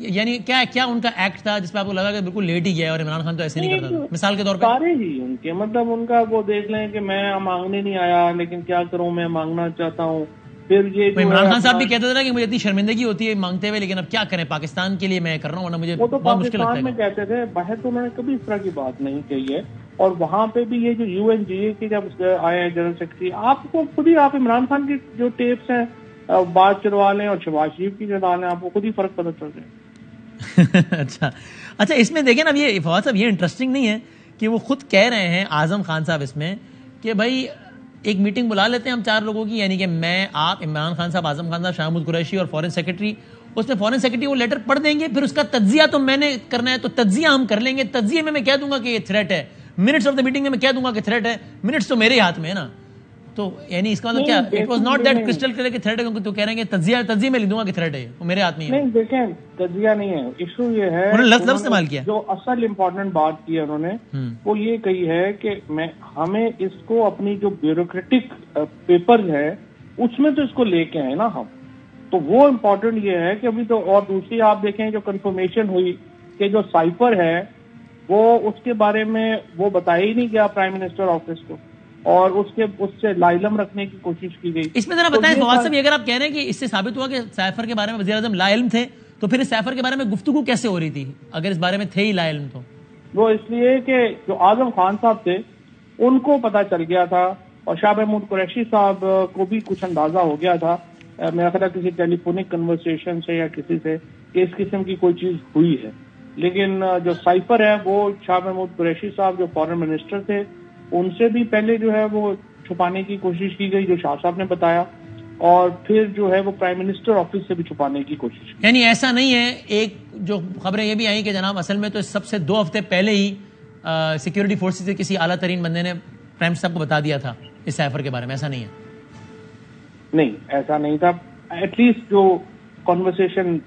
یعنی کیا ان کا ایکٹ تھا جس پہ آپ کو لگا کہ بالکل لیٹ ہی گیا اور عمران خان تو ایسے نہیں کرتا تھا, مثال کے طور پہ؟ سارے ہی ان کے, مطلب ان کا وہ دیکھ لیں کہ میں مانگنے نہیں آیا لیکن کیا کروں, میں مانگنا چاہتا ہوں. پھر یہ عمران خان صاحب بھی کہتے تھے کہ مجھے اتنی شرمندگی ہوتی ہے مانگتے ہوئے, لیکن اب کیا کریں, پاکستان کے لیے میں کر رہا ہوں, ورنہ مجھے بہت مشکل لگتا ہے. میں کہتے تھے باہر تو انہوں نے کبھی اس طرح کی بات نہیں کہی ہے, اور وہاں پہ بھی یہ جو UNGA کے جب آئے ہیں جنرل سیکرٹری, آپ کو خود ہی آپ عمران خان کی جو ٹیپس ہیں بات چلوا لیں اور شہباز شریف کی چلا لیں, آپ کو خود ہی فرق پتہ چل جائے. اچھا اس میں دیکھیں نا, یہ فواد صاحب یہ انٹرسٹنگ نہیں ہے کہ وہ خود کہہ رہے ہیں اعظم خان صاحب اس میں کہ بھائی ایک میٹنگ بلا لیتے ہیں ہم 4 لوگوں کی, یعنی کہ میں, آپ, عمران خان صاحب, اعظم خان صاحب, شاہ محمود قریشی اور فارن سیکرٹری. اس میں فارن سیکرٹری وہ لیٹر پڑھ دیں گے, پھر اس کا تجزیہ تو میں نے کرنا ہے, تو تجزیہ ہم کر لیں گے. تجزیے میں کہہ دوں گا کہ یہ تھریٹ ہے, منٹس آف دا میٹنگ میں کہہ دوں گا کہ تھریٹ ہے, منٹس تو میرے ہاتھ میں ہے نا. تو یعنی اس کا مطلب کیا, it was not that crystal clear کہ تھریٹ ہے, تو کہہ رہے ہیں کہ تجزیہ میں لکھ دوں گا کہ تھریٹ ہے, وہ میرے ہاتھ میں ہے. نہیں دیکھیں, تجزیہ نہیں ہے, ایشو یہ ہے انہوں نے لفظ استعمال کیا. جو اصل امپورٹنٹ بات کی ہے انہوں نے, وہ یہ کہی ہے کہ ہمیں اس کو اپنی جو بیوروکریٹک پیپر ہے اس میں تو اس کو لے کے آئے نا ہم. تو وہ امپورٹنٹ یہ ہے کہ ابھی تو, اور دوسری آپ دیکھیں جو کنفرمیشن ہوئی کہ جو سائفر ہے وہ اس کے بارے میں وہ بتایا ہی نہیں گیا پرائم منسٹر آفس کو, اور اس سے لائلم رکھنے کی کوشش کی گئی. اس میں ذرا بتائیں فواد صاحب, اگر آپ کہہ رہے ہیں کہ اس سے ثابت ہوا کہ سائفر کے بارے میں وزیر اعظم لا علم تھے, تو پھر اس سائفر کے بارے میں گفتگو کیسے ہو رہی تھی اگر اس بارے میں تھے ہی لا علم؟ تو وہ اس لیے کہ جو اعظم خان صاحب تھے ان کو پتا چل گیا تھا, اور شاہ محمود قریشی صاحب کو بھی کچھ اندازہ ہو گیا تھا, میرا خیال کسی ٹیلی فونک کنورسیشن سے یا کسی سے, کہ اس قسم کی کوئی چیز ہوئی ہے. لیکن جو سائفر ہے وہ شاہ محمود قریشی صاحب جو فارن منسٹر تھے ان سے بھی پہلے جو ہے وہ چھپانے کی کوشش کی گئی, جو شاہ صاحب نے بتایا, اور پھر جو ہے وہ پرائم منسٹر آفس سے بھی چھپانے کی کوشش کی. یعنی ایسا نہیں ہے, ایک جو خبریں یہ بھی آئیں کہ جناب اصل میں تو سب سے 2 ہفتے پہلے ہی سیکیورٹی فورسز سے کسی اعلیٰ ترین بندے نے پرائم صاحب کو بتا دیا تھا اس سائفر کے بارے میں, ایسا نہیں ہے؟ نہیں ایسا نہیں تھا. ایٹ لیسٹ جو کنورسیشن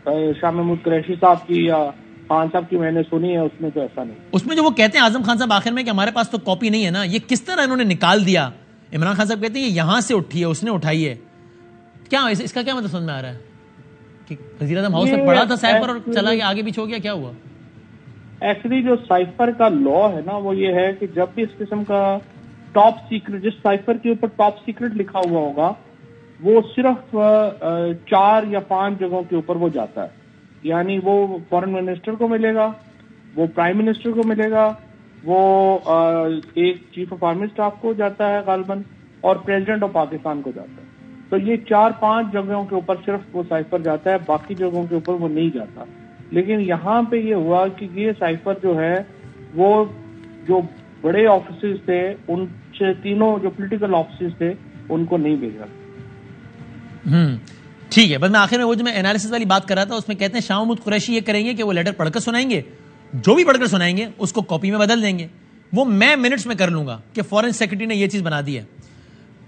شاہ محمود قریشی صاحب کی یا خان صاحب کی میں نے سنی ہے اس میں تو ایسا نہیں. اس میں جو وہ کہتے ہیں اعظم خان صاحب آخر میں کہ ہمارے پاس تو کاپی نہیں ہے نا, یہ کس طرح انہوں نے نکال دیا؟ عمران خان صاحب کہتے ہیں یہ یہاں سے اٹھی ہے, اس نے اٹھائی ہے. کیا اس کا کیا مطلب سمجھ میں آ رہا ہے کہ وزیر اعظم ہاؤس میں پڑھا تھا سائفر اور چلا گیا آگے پیچھے ہو گیا, کیا ہوا؟ ایکچولی جو سائفر کا لا ہے نا وہ یہ ہے کہ جب بھی اس قسم کا ٹاپ سیکرٹ, جس سائفر کے اوپر ٹاپ سیکرٹ لکھا ہوا ہوگا وہ صرف 4 یا 5 جگہوں کے اوپر وہ جاتا ہے. یعنی وہ فارن منسٹر کو ملے گا, وہ پرائم منسٹر کو ملے گا, وہ ایک چیف آف آرمی اسٹاف کو جاتا ہے غالباً, اور پریزیڈنٹ آف پاکستان کو جاتا ہے. تو یہ 4-5 جگہوں کے اوپر صرف وہ سائفر جاتا ہے, باقی جگہوں کے اوپر وہ نہیں جاتا. لیکن یہاں پہ یہ ہوا کہ یہ سائفر جو ہے وہ جو بڑے آفیسز تھے ان سے تینوں جو پولیٹیکل آفیسز تھے ان کو نہیں بھیجا. ٹھیک ہے, بس میں آخر میں وہ جو میں انالیسس والی بات کر رہا تھا اس میں کہتے ہیں شاہ محمود قریشی یہ کریں گے کہ وہ لیٹر پڑھ کر سنائیں گے, جو بھی پڑھ کر سنائیں گے اس کو کاپی میں بدل دیں گے. وہ میں منٹس میں کر لوں گا کہ فارن سیکرٹری نے یہ چیز بنا دی ہے,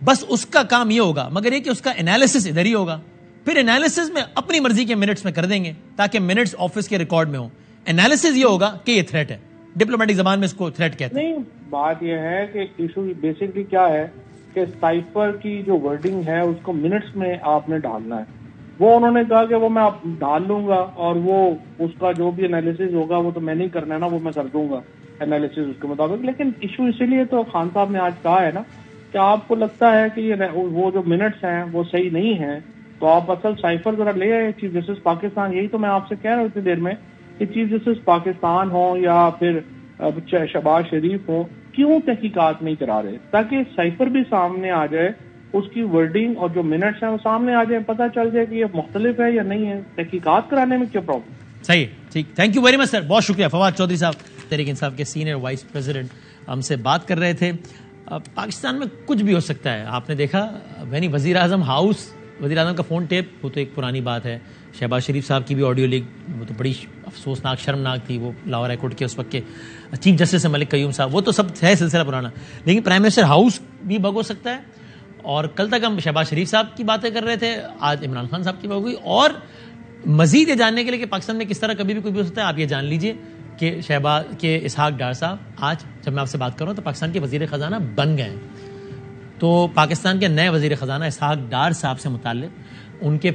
بس اس کا کام یہ ہوگا, مگر یہ کہ اس کا انالیسس ادھر ہی ہوگا. پھر انالیسس میں اپنی مرضی کے منٹس میں کر دیں گے تاکہ منٹس آفس کے ریکارڈ میں ہوں. انالیسس یہ ہوگا کہ یہ تھریٹ ہے, ڈپلومیٹک زبان میں اس کو تھریٹ کہتے ہیں. نہیں, بات یہ ہے کہ ایشو بیسکلی کیا ہے کہ سائفر کی جو ورڈنگ ہے اس کو منٹس میں آپ نے ڈالنا ہے. وہ انہوں نے کہا کہ وہ میں ڈال لوں گا, اور وہ اس کا جو بھی انالیسس ہوگا وہ تو میں نہیں کرنا ہے نا, وہ میں کر دوں گا. انالیسس اس کے مطابق. لیکن ایشو اسی لیے تو خان صاحب نے آج کہا ہے نا کہ آپ کو لگتا ہے کہ یہ وہ جو منٹس ہیں وہ صحیح نہیں ہیں, تو آپ اصل سائفر ذرا لے آئے چیف جسٹس پاکستان. یہی تو میں آپ سے کہہ رہا ہوں اتنی دیر میں کہ چیف جسٹس پاکستان ہوں یا پھر شہباز شریف ہوں, کیوں تحقیقات نہیں کرا رہے تاکہ سائفر بھی سامنے آ جائے, اس کی ورڈنگ اور جو منٹس ہیں وہ سامنے آ جائے, پتہ چل جائے کہ یہ مختلف ہے یا نہیں ہے. تحقیقات کرانے میں کیا پرابلم؟ صحیح, ٹھیک, تھینک یو ویری مچ سر, بہت شکریہ. فواد چودھری صاحب تحریک انصاف کے سینئر وائس پریزیڈنٹ ہم سے بات کر رہے تھے. پاکستان میں کچھ بھی ہو سکتا ہے. آپ نے دیکھا یعنی وزیر اعظم ہاؤس, وزیر اعظم کا فون ٹیپ, وہ تو ایک پرانی بات ہے. شہباز شریف صاحب کی بھی آڈیو لیک, وہ تو بڑی افسوسناک شرمناک تھی, وہ لاہور ہائی کورٹ کے اس وقت کے چیف جسٹس ہے ملک قیوم صاحب, وہ تو سب ہے سلسلہ پرانا. لیکن پرائم منسٹر ہاؤس بھی بگ ہو سکتا ہے, اور کل تک ہم شہباز شریف صاحب کی باتیں کر رہے تھے, آج عمران خان صاحب کی بات ہوئی. اور مزید یہ جاننے کے لیے کہ پاکستان میں کس طرح کبھی بھی کوئی بھی ہو سکتا ہے, آپ یہ جان لیجئے کہ شہباز کے اسحاق ڈار صاحب آج جب میں آپ سے بات کر رہا ہوں تو پاکستان کے وزیر خزانہ بن گئے ہیں. تو پاکستان کے نئے وزیر خزانہ اسحاق ڈار صاحب سے متعلق ان کے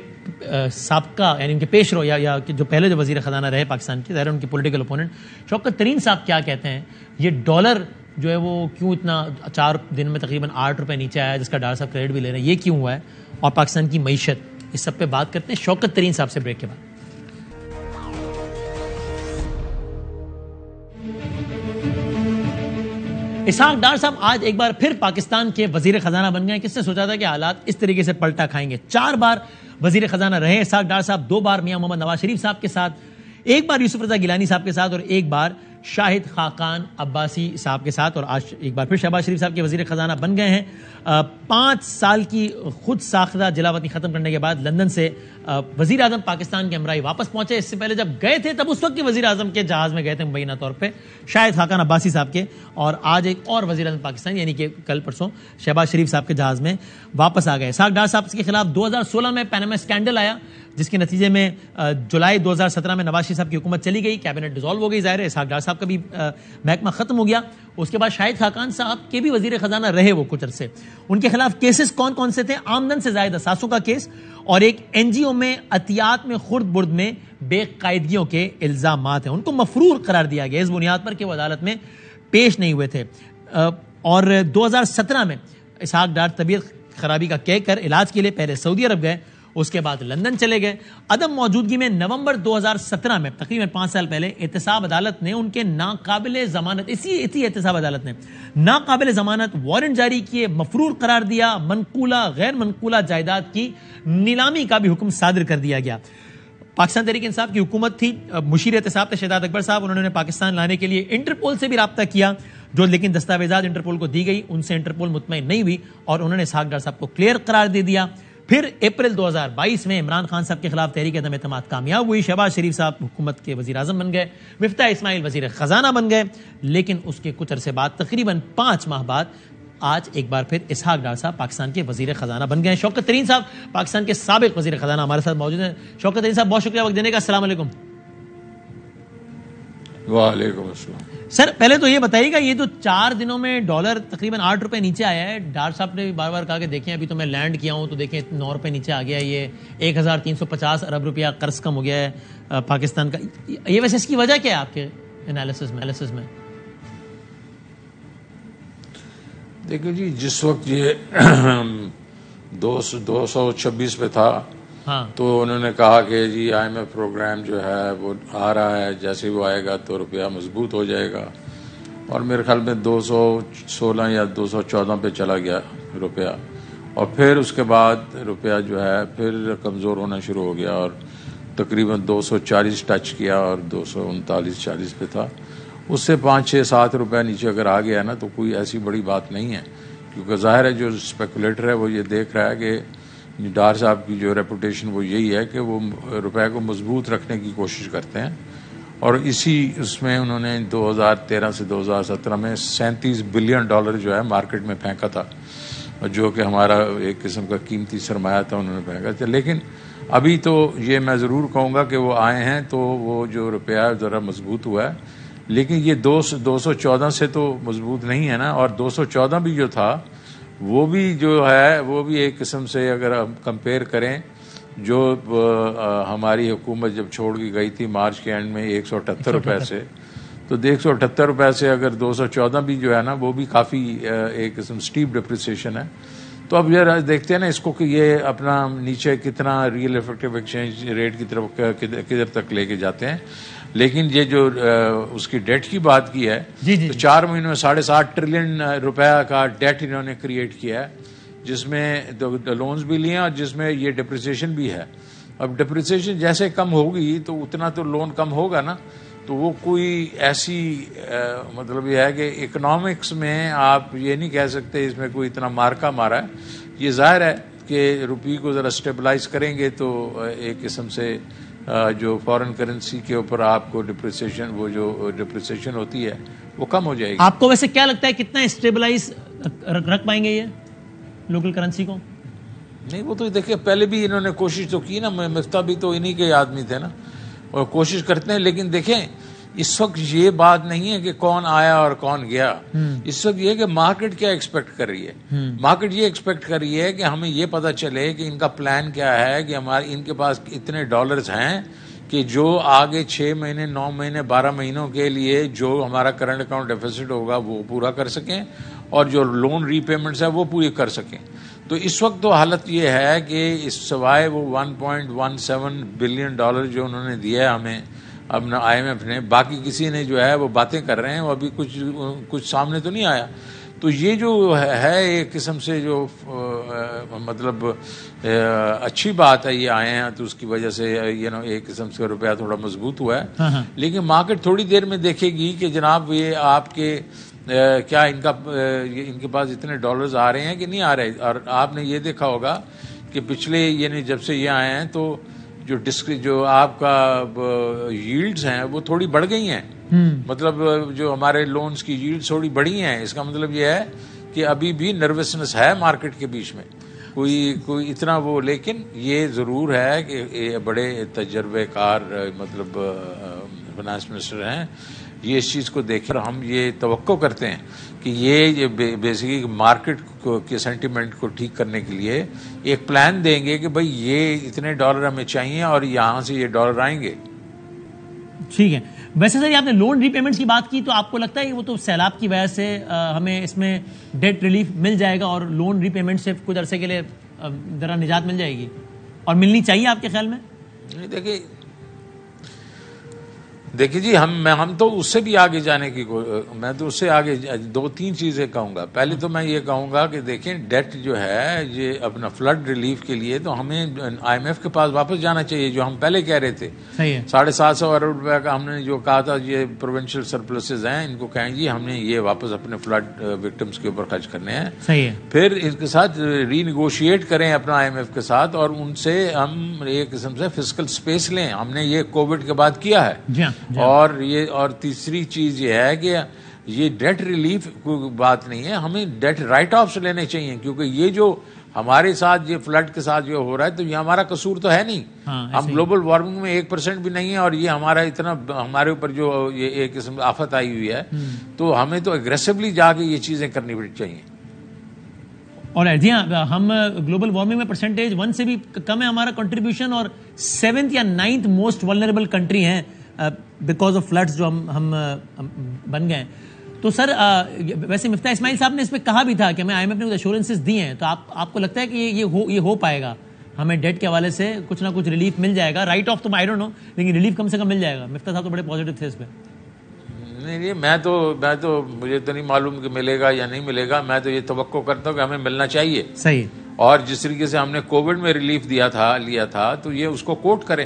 سابقہ یعنی ان کے پیش رو یا جو پہلے جو وزیر خزانہ رہے پاکستان کے, ظاہر ان کے پولیٹیکل اپوننٹ شوکت ترین صاحب کیا کہتے ہیں, یہ ڈالر جو ہے وہ کیوں اتنا 4 دن میں تقریباً 8 روپے نیچے آیا, جس کا ڈار صاحب کریڈٹ بھی لے رہے ہیں, یہ کیوں ہوا ہے, اور پاکستان کی معیشت, اس سب پہ بات کرتے ہیں شوکت ترین صاحب سے بریک کے بعد. اسحاق ڈار صاحب آج ایک بار پھر پاکستان کے وزیر خزانہ بن گئے. کس نے سوچا تھا کہ حالات اس طریقے سے پلٹا کھائیں گے. 4 بار وزیر خزانہ رہے اسحاق ڈار صاحب, 2 بار میاں محمد نواز شریف صاحب کے ساتھ, 1 بار یوسف رضا گیلانی صاحب کے ساتھ, اور 1 بار شاہد خاقان عباسی صاحب کے ساتھ, اور آج ایک بار پھر شہباز شریف صاحب کے وزیر خزانہ بن گئے ہیں. 5 سال کی خود ساختہ جلاوطنی ختم کرنے کے بعد لندن سے وزیر اعظم پاکستان کے ہمراہی واپس پہنچے. اس سے پہلے جب گئے تھے تب اس وقت کے وزیر اعظم کے جہاز میں گئے تھے مبینہ طور پہ شاہد خاقان عباسی صاحب کے, اور آج ایک اور وزیر اعظم پاکستان یعنی کہ کل پرسوں شہباز شریف صاحب کے جہاز میں واپس آ گئے. اسحاق ڈار صاحب کے خلاف 2016 میں پیناما اسکینڈل آیا, جس کے نتیجے میں جولائی 2017 میں نواز شریف صاحب کی حکومت چلی گئی, کیبنٹ ڈیزالو ہو گئی. ظاہر ہے اسحاق ڈار صاحب کا بھی محکمہ ختم ہو گیا. اس کے بعد شاہد خاقان صاحب کے بھی وزیر خزانہ رہے وہ کچھ عرصے. ان کے خلاف کیسز کون کون سے تھے؟ آمدن سے زائد اثاثوں کا کیس, اور ایک NGO میں عطیات میں خرد برد میں بے قاعدگیوں کے الزامات ہیں. ان کو مفرور قرار دیا گیا اس بنیاد پر کہ وہ عدالت میں پیش نہیں ہوئے تھے. اور 2017 میں اسحاق ڈار طبیعت خرابی کا کہہ کر علاج کے لیے پہلے سعودی عرب گئے, اس کے بعد لندن چلے گئے. عدم موجودگی میں نومبر 2017 میں تقریباً 5 سال پہلے احتساب عدالت نے ان کے ناقابل ضمانت, اسی احتساب عدالت نے ناقابل ضمانت وارنٹ جاری کیے, مفرور قرار دیا, منقولہ غیر منقولہ جائیداد کی نیلامی کا بھی حکم صادر کر دیا گیا. پاکستان تحریک انصاف کی حکومت تھی, مشیر احتساب تھے شہزاد اکبر صاحب, انہوں نے پاکستان لانے کے لیے انٹرپول سے بھی رابطہ کیا, جو لیکن دستاویزات انٹرپول کو دی گئی, ان سے انٹرپول مطمئن نہیں ہوئی اور انہوں نے اسحاق ڈار صاحب کو کلیئر قرار دے دیا. پھر اپریل 2022 میں عمران خان صاحب کے خلاف تحریک عدم اعتماد کامیاب ہوئی. شہباز شریف صاحب حکومت کے وزیر اعظم بن گئے, مفتاح اسماعیل وزیر خزانہ بن گئے. لیکن اس کے کچھ عرصے بعد تقریباً 5 ماہ بعد آج ایک بار پھر اسحاق ڈار صاحب پاکستان کے وزیر خزانہ بن گئے. شوکت ترین صاحب پاکستان کے سابق وزیر خزانہ ہمارے ساتھ موجود ہیں. شوکت ترین صاحب بہت شکریہ وقت دینے کا. السلام علیکم. وعلیکم السلام. سر پہلے تو یہ بتائیے گا, یہ تو 4 دنوں میں ڈالر تقریباً 8 روپے نیچے آیا ہے. ڈار صاحب نے بار بار کہا کہ دیکھیں ابھی تو میں لینڈ کیا ہوں تو دیکھیں 9 روپے نیچے آ گیا ہے, یہ 1350 ارب روپیہ قرض کم ہو گیا ہے پاکستان کا. یہ ویسے اس کی وجہ کیا ہے آپ کے انالیسس میں؟ دیکھیں جی, جس وقت یہ 226 پہ تھا تو انہوں نے کہا کہ جی IMF پروگرام جو ہے وہ آ رہا ہے, جیسے وہ آئے گا تو روپیہ مضبوط ہو جائے گا, اور میرے خیال میں 216 یا 214 پہ چلا گیا روپیہ, اور پھر اس کے بعد روپیہ جو ہے پھر کمزور ہونا شروع ہو گیا اور تقریباً 240 ٹچ کیا اور 239-40 پہ تھا. اس سے 5-6-7 روپے نیچے اگر آ گیا نا تو کوئی ایسی بڑی بات نہیں ہے, کیونکہ ظاہر ہے جو اسپیکولیٹر ہے وہ یہ دیکھ رہا ہے کہ ڈار صاحب کی جو ریپوٹیشن وہ یہی ہے کہ وہ روپے کو مضبوط رکھنے کی کوشش کرتے ہیں, اور اس میں انہوں نے 2013 سے 2017 میں $37 بلین جو ہے مارکیٹ میں پھینکا تھا, جو کہ ہمارا ایک قسم کا قیمتی سرمایہ تھا, انہوں نے پھینکا تھا. لیکن ابھی تو یہ میں ضرور کہوں گا کہ وہ آئے ہیں تو وہ جو روپیہ ذرا مضبوط ہوا ہے, لیکن یہ 214 سے تو مضبوط نہیں ہے نا, اور 214 بھی جو تھا وہ بھی جو ہے وہ بھی ایک قسم سے اگر ہم کمپیئر کریں جو ہماری حکومت جب چھوڑ کے گئی تھی مارچ کے اینڈ میں 178 روپے سے, تو 178 روپے سے اگر 214 بھی جو ہے نا وہ بھی کافی ایک قسم اسٹیپ ڈپریسیشن ہے. تو اب یہ دیکھتے ہیں نا اس کو کہ یہ اپنا نیچے کتنا ریئل ایفیکٹو ایکسچینج ریٹ کی طرف کدھر تک لے کے جاتے ہیں. لیکن یہ جو اس کی ڈیٹ کی بات کی ہے تو 4 مہینوں میں 7.5 ٹریلین روپے کا ڈیٹ انہوں نے کریٹ کیا ہے, جس میں لونز بھی لیے اور جس میں یہ ڈپریسیشن بھی ہے. اب ڈپریسیشن جیسے کم ہوگی تو اتنا تو لون کم ہوگا نا. تو وہ کوئی ایسی مطلب یہ ہے کہ اکنامکس میں آپ یہ نہیں کہہ سکتے اس میں کوئی اتنا مارکا مارا ہے. یہ ظاہر ہے کہ روپی کو ذرا اسٹیبلائز کریں گے تو ایک قسم سے جو فارن کرنسی کے اوپر آپ کو ڈپریسیشن ہوتی ہے وہ کم ہو جائے گی. آپ کو ویسے کیا لگتا ہے کتنا اسٹیبلائز رکھ پائیں گے یہ لوکل کرنسی کو؟ نہیں وہ تو دیکھیں پہلے بھی انہوں نے کوشش تو کی نا, مفتاح بھی تو انہی کے آدمی تھے نا, اور کوشش کرتے ہیں. لیکن دیکھیں اس وقت یہ بات نہیں ہے کہ کون آیا اور کون گیا. اس وقت یہ کہ مارکیٹ کیا ایکسپیکٹ کر رہی ہے. مارکیٹ یہ ایکسپیکٹ کر رہی ہے کہ ہمیں یہ پتا چلے کہ ان کا پلان کیا ہے, کہ ان کے پاس اتنے ڈالرز ہیں کہ جو آگے 6 مہینے 9 مہینے 12 مہینوں کے لیے جو ہمارا کرنٹ اکاؤنٹ ڈیفیسٹ ہوگا وہ پورا کر سکیں, اور جو لون ری پیمنٹس ہے وہ پوری کر سکیں. تو اس وقت تو حالت یہ ہے کہ اس سوائے وہ $1.17 بلین جو انہوں نے دیا ہے ہمیں اب نہ IMF نے, باقی کسی نے جو ہے وہ باتیں کر رہے ہیں, وہ ابھی کچھ سامنے تو نہیں آیا. تو یہ جو ہے ایک قسم سے جو مطلب اچھی بات ہے یہ آئے ہیں تو اس کی وجہ سے ایک قسم سے روپیہ تھوڑا مضبوط ہوا ہے. لیکن مارکیٹ تھوڑی دیر میں دیکھے گی کہ جناب یہ آپ کے کیا ان کے پاس اتنے ڈالرز آ رہے ہیں کہ نہیں آ رہے. اور آپ نے یہ دیکھا ہوگا کہ پچھلے جب سے یہ آئے ہیں تو جو آپ کا ییلڈز ہیں وہ تھوڑی بڑھ گئی ہیں. مطلب جو ہمارے لونز کی ییلڈز تھوڑی بڑھی ہیں. اس کا مطلب یہ ہے کہ ابھی بھی نروسنس ہے مارکیٹ کے بیچ میں کوئی اتنا وہ. لیکن یہ ضرور ہے کہ بڑے تجربے کار مطلب فائنانس منسٹر ہیں, یہ اس چیز کو دیکھ کر ہم یہ توقع کرتے ہیں کہ یہ بیسیکلی مارکیٹ کے سینٹیمنٹ کو ٹھیک کرنے کے لیے ایک پلان دیں گے کہ بھئی یہ اتنے ڈالر ہمیں چاہیے اور یہاں سے یہ ڈالر آئیں گے. ٹھیک ہے. ویسے سر آپ نے لون ری پیمنٹس کی بات کی تو آپ کو لگتا ہے کہ وہ تو سیلاب کی وجہ سے ہمیں اس میں ڈیٹ ریلیف مل جائے گا اور لون ری پیمنٹ سے کچھ عرصے کے لیے ذرا نجات مل جائے گی, اور ملنی چاہیے آپ کے خیال میں؟ دیکھیے جی ہم تو اس سے بھی آگے جانے کی میں تو اس سے آگے 2-3 چیزیں کہوں گا. پہلے تو میں یہ کہوں گا کہ دیکھیں ڈیٹ جو ہے یہ اپنا فلڈ ریلیف کے لیے تو ہمیں IMF کے پاس واپس جانا چاہیے جو ہم پہلے کہہ رہے تھے. 750 ارب روپے کا ہم نے جو کہا تھا یہ پروونشل سرپلسز ہیں, ان کو کہیں جی ہم نے یہ واپس اپنے فلڈ وکٹمز کے اوپر خرچ کرنے ہیں. صحیح ہے. پھر اس کے ساتھ ری نیگوشیٹ کریں اپنا IMF کے ساتھ اور ان سے ہم ایک قسم سے فسکل اسپیس لیں. ہم نے یہ کووڈ کے بعد کیا ہے. اور تیسری چیز یہ ہے کہ یہ ڈیٹ ریلیف کوئی بات نہیں ہے, ہمیں ڈیٹ رائٹ آفس لینے چاہیے کیونکہ یہ جو ہمارے ساتھ یہ فلڈ کے ساتھ جو ہو رہا ہے تو یہ ہمارا قصور تو ہے نہیں. ہم گلوبل وارمنگ میں 1% بھی نہیں ہے اور یہ ہمارا اتنا ہمارے اوپر جو یہ ایک قسم آفت آئی ہوئی ہے تو ہمیں تو اگریسولی جا کے یہ چیزیں کرنی چاہیے. اور جی ہاں ہم گلوبل وارمنگ میں پرسنٹیج 1 سے بھی کم ہے ہمارا کنٹریبیوشن, اور 7th یا 9th موسٹ ولنریبل کنٹری ہیں بیکاز آف فلڈز جو ہم بن گئے. تو سر ویسے مفتاح اسماعیل صاحب نے اس میں کہا بھی تھا کہ ہمیں IMF نے کچھ ایشورنسز دی ہیں, تو آپ کو لگتا ہے کہ یہ ہو پائے گا, ہمیں ڈیٹ کے حوالے سے کچھ نہ کچھ ریلیف مل جائے گا؟ رائٹ آف تو آئی ڈونٹ نو, لیکن ریلیف کم سے کم مل جائے گا. مفتاح صاحب تو بڑے پازیٹیو تھے اس پہ. نہیں میں تو مجھے تو نہیں معلوم کہ ملے گا یا نہیں ملے گا. میں تو یہ توقع کرتا ہوں کہ ہمیں ملنا چاہیے. صحیح. اور جس طریقے سے ہم نے کووڈ میں ریلیف لیا تھا تو یہ اس کو کوٹ کریں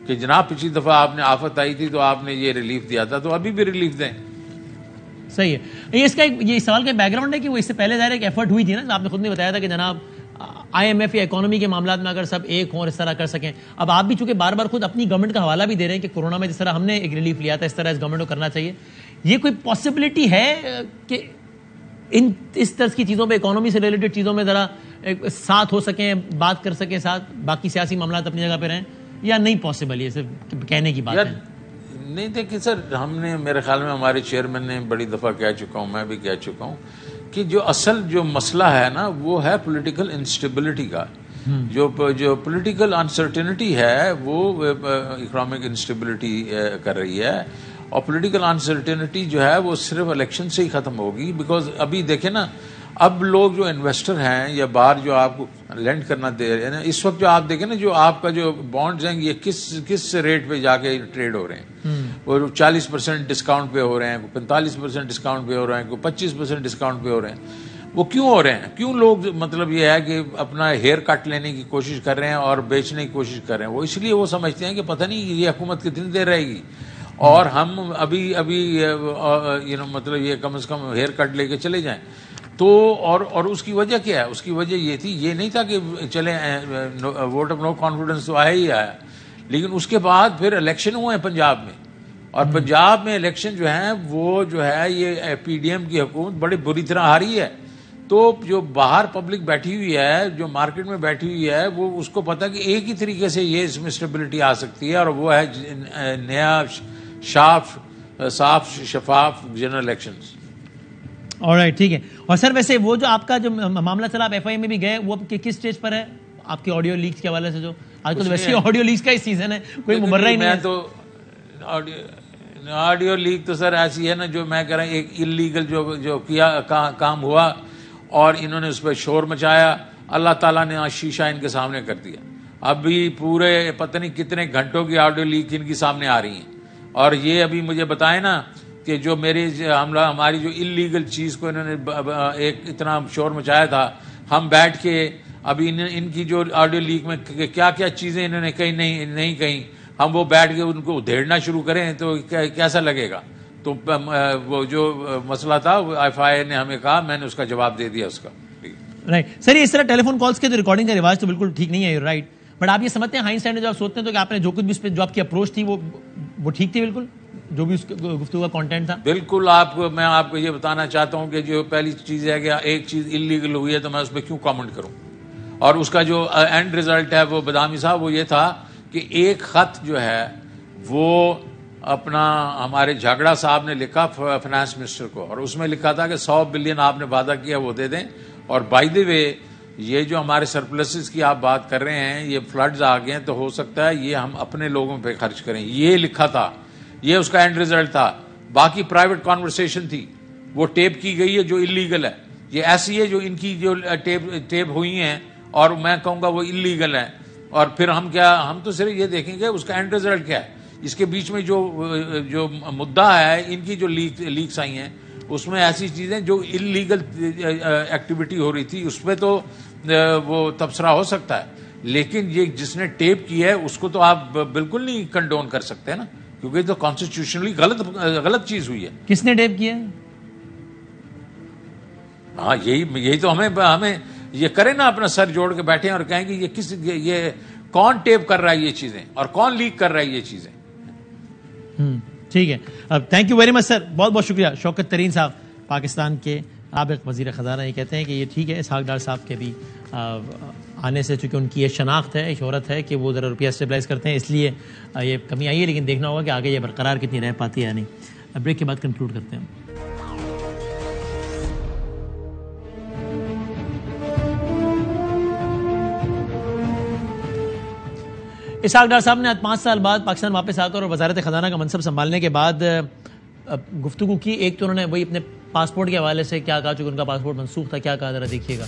کہ جناب پچھلی دفعہ آپ نے آفت آئی تھی تو آپ نے یہ ریلیف دیا تھا تو ابھی بھی ریلیف دیں. صحیح ہے. اس کا یہ سوال کا بیک گراؤنڈ ہے کہ وہ اس سے پہلے ظاہر ایک ایفرٹ ہوئی تھی نا, آپ نے خود نے بتایا تھا کہ جناب IMF یا اکانومی کے معاملات میں اگر سب ایک ہوں اور اس طرح کر سکیں. اب آپ بھی چونکہ بار بار خود اپنی گورنمنٹ کا حوالہ بھی دے رہے ہیں کہ کورونا میں جس طرح ہم نے ایک ریلیف لیا تھا اس طرح اس گورنمنٹ کو کرنا چاہیے. یہ کوئی پاسبلٹی ہے کہ اس طرح کی چیزوں پہ اکانومی سے ریلیٹڈ چیزوں میں ذرا ساتھ ہو سکیں, بات کر سکیں ساتھ, باقی سیاسی معاملات اپنی جگہ پہ رہیں, یا نہیں پاسبل؟ یہ صرف کہنے کی بات ہے. نہیں دیکھیں سر, ہم نے میرے خیال میں ہمارے چیئرمین نے بڑی دفعہ کہہ چکا ہوں, میں بھی کہہ چکا ہوں کہ جو اصل جو مسئلہ ہے نا وہ ہے پولیٹیکل انسٹیبلٹی کا. جو پولیٹیکل انسرٹینٹی ہے وہ اکنامک انسٹیبلٹی کر رہی ہے, اور پولیٹیکل انسرٹینٹی جو ہے وہ صرف الیکشن سے ہی ختم ہوگی. بیکاز ابھی دیکھیں نا, اب لوگ جو انویسٹر ہیں یا باہر جو آپ کو لینڈ کرنا دے رہے ہیں نا, اس وقت جو آپ دیکھیں نا جو آپ کا جو بانڈز ہیں یہ کس ریٹ پہ جا کے ٹریڈ ہو رہے ہیں. وہ 40% ڈسکاؤنٹ پہ ہو رہے ہیں, 45% ڈسکاؤنٹ پہ ہو رہے ہیں, 25% ڈسکاؤنٹ پہ ہو رہے ہیں. وہ کیوں ہو رہے ہیں؟ کیوں لوگ مطلب یہ ہے کہ اپنا ہیئر کٹ لینے کی کوشش کر رہے ہیں اور بیچنے کی کوشش کر رہے ہیں؟ وہ اس لیے وہ سمجھتے ہیں کہ پتہ نہیں یہ حکومت کتنی دیر رہے گی, اور ہم ابھی مطلب یہ کم از کم ہیئر کٹ لے کے چلے جائیں. تو اور اس کی وجہ کیا ہے؟ اس کی وجہ یہ تھی, یہ نہیں تھا کہ چلیں ووٹ آف نو کانفیڈنس تو آیا ہی آیا, لیکن اس کے بعد پھر الیکشن ہوئے ہیں پنجاب میں, اور پنجاب میں الیکشن جو ہیں وہ جو ہے یہ پی ڈی ایم کی حکومت بڑی بری طرح ہاری ہے. تو جو باہر پبلک بیٹھی ہوئی ہے, جو مارکیٹ میں بیٹھی ہوئی ہے, وہ اس کو پتا کہ ایک ہی طریقے سے یہ اس میں اسٹیبلٹی آ سکتی ہے, اور وہ ہے نیا صاف شفاف جنرل الیکشنز. آلرائٹ, ٹھیک ہے. اور سر ویسے وہ جو آپ کا جو معاملہ چلا, آپ ایف آئی میں بھی گئے, وہ کس اسٹیج پر ہے آپ کی آڈیو لیکس کے حوالے سے؟ جو آج کل ویسے آڈیو لیکس کا ہی سیزن ہے, کوئی مبرہ ہی نہیں ہے. تو آڈیو لیک تو سر ایسی ہے نا, جو میں کہہ رہا ہوں ایک انلیگل جو کیا کام ہوا اور انہوں نے اس پہ شور مچایا, اللہ تعالیٰ نے شیشہ ان کے سامنے کر دیا. ابھی پورے پتہ نہیں کتنے گھنٹوں کی آڈیو لیک ان کے سامنے آ رہی ہیں. اور یہ ابھی مجھے بتائیں نا کہ جو ہماری جو انلیگل چیز کو انہوں نے ایک اتنا شور مچایا تھا, ہم بیٹھ کے ابھی ان کی جو آڈیو لیک میں کیا کیا چیزیں انہوں نے کہیں نہیں کہیں, ہم وہ بیٹھ کے ان کو ادھیڑنا شروع کریں تو کیسا لگے گا؟ تو وہ جو مسئلہ تھا وہ ایف آئی نے ہمیں کہا, میں نے اس کا جواب دے دیا اس کا. رائٹ سر, اس طرح ٹیلی فون کالز کے جو ریکارڈنگ کا رواج تو بالکل ٹھیک نہیں ہے, رائٹ, بٹ آپ یہ سمجھتے ہیں ہائنڈ سائڈ میں جو آپ سوچتے ہیں تو کہ آپ نے جو کچھ بھی اس پہ جو آپ کی اپروچ تھی وہ ٹھیک تھی بالکل, جو بھی اس گفتگو کا کانٹینٹ تھا؟ بالکل. میں آپ کو یہ بتانا چاہتا ہوں کہ جو پہلی چیز ہے کہ ایک چیز انلیگل ہوئی ہے تو میں اس پہ کیوں کامنٹ کروں, اور اس کا جو اینڈ ریزلٹ ہے وہ بدامی صاحب وہ یہ تھا کہ ایک خط جو ہے وہ اپنا ہمارے جھاگڑا صاحب نے لکھا فائنانس منسٹر کو, اور اس میں لکھا تھا کہ 100 بلین آپ نے وعدہ کیا وہ دے دیں, اور بائی دی وے یہ جو ہمارے سرپلسز کی آپ بات کر رہے ہیں, یہ فلڈز آ گئے ہیں تو ہو سکتا ہے یہ ہم اپنے لوگوں پہ خرچ کریں, یہ لکھا تھا, یہ اس کا اینڈ ریزلٹ تھا. باقی پرائیویٹ کانورسیشن تھی وہ ٹیپ کی گئی ہے جو انلیگل ہے. یہ ایسی ہے جو ان کی جو ٹیپ ہوئی ہیں اور میں کہوں گا وہ انلیگل ہے. اور پھر ہم تو صرف یہ دیکھیں گے اس کا اینڈ ریزلٹ کیا ہے. اس کے بیچ میں جو مدعا ہے, ان کی جو لیکس آئی ہیں اس میں ایسی چیزیں جو انلیگل ایکٹیویٹی ہو رہی تھی اس پہ تو وہ تبصرہ ہو سکتا ہے, لیکن یہ جس نے ٹیپ کی ہے اس کو تو آپ بالکل نہیں کنڈون کر سکتے نا, کیونکہ تو کانسٹیٹیوشنلی غلط چیز ہوئی ہے. کس نے ٹیپ کیا ہے؟ ہاں یہی تو ہمیں یہ کریں نا, اپنا سر جوڑ کے بیٹھیں اور کہیں کہ یہ کون ٹیپ کر رہا ہے یہ چیزیں, اور کون لیک کر رہا ہے یہ چیزیں. ٹھیک ہے, تھینک یو ویری مچ سر, بہت بہت شکریہ. شوکت ترین صاحب پاکستان کے سابق وزیر خزانہ یہ کہتے ہیں کہ یہ ٹھیک ہے اسحاق ڈار صاحب کے بھی آنے سے, چونکہ ان کی یہ شناخت ہے, شہرت ہے کہ وہ ذرا روپیہ اسٹیبلائز کرتے ہیں, اس لیے یہ کمی آئی ہے, لیکن دیکھنا ہوگا کہ آگے یہ برقرار کتنی رہ پاتی ہے یا نہیں. بریک کے بعد کنکلوڈ کرتے ہیں. اسحاق ڈار صاحب نے 5 سال بعد پاکستان واپس آ کر اور وزارت خزانہ کا منصب سنبھالنے کے بعد گفتگو کی. ایک تو انہوں نے وہی اپنے پاسپورٹ کے حوالے سے کیا کہا, چونکہ ان کا پاسپورٹ منسوخ تھا, کیا کہا ذرا دیکھیے گا.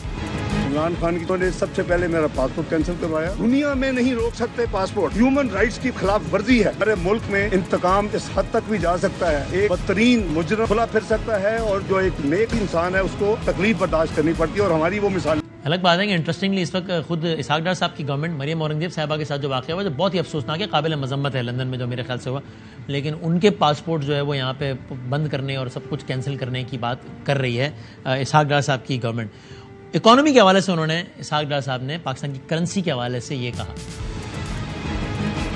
عمران خان کی تو نے سب سے پہلے میرا پاسپورٹ کینسل کروایا. دنیا میں نہیں روک سکتے پاسپورٹ, ہیومن رائٹس کی خلاف ورزی ہے. میرے ملک میں انتقام اس حد تک بھی جا سکتا ہے, ایک بدترین مجرم کھلا پھر سکتا ہے, اور جو ایک نیک انسان ہے اس کو تکلیف برداشت کرنی پڑتی ہے, اور ہماری وہ مثال. الگ بات ہے کہ انٹرسٹنگلی اس وقت خود اسحاق ڈار صاحب کی گورنمنٹ مریم اورنگزیب صاحبہ کے ساتھ جو واقعہ ہوا جو بہت ہی افسوسناک ہے, قابل مذمت ہے, لندن میں جو میرے خیال سے ہوا, لیکن ان کے پاسپورٹ جو ہے وہ یہاں پہ بند کرنے اور سب کچھ کینسل کرنے کی بات کر رہی ہے اسحاق ڈار صاحب کی گورنمنٹ. اکانومی کے حوالے سے انہوں نے, اسحاق ڈار صاحب نے پاکستان کی کرنسی کے حوالے سے یہ کہا.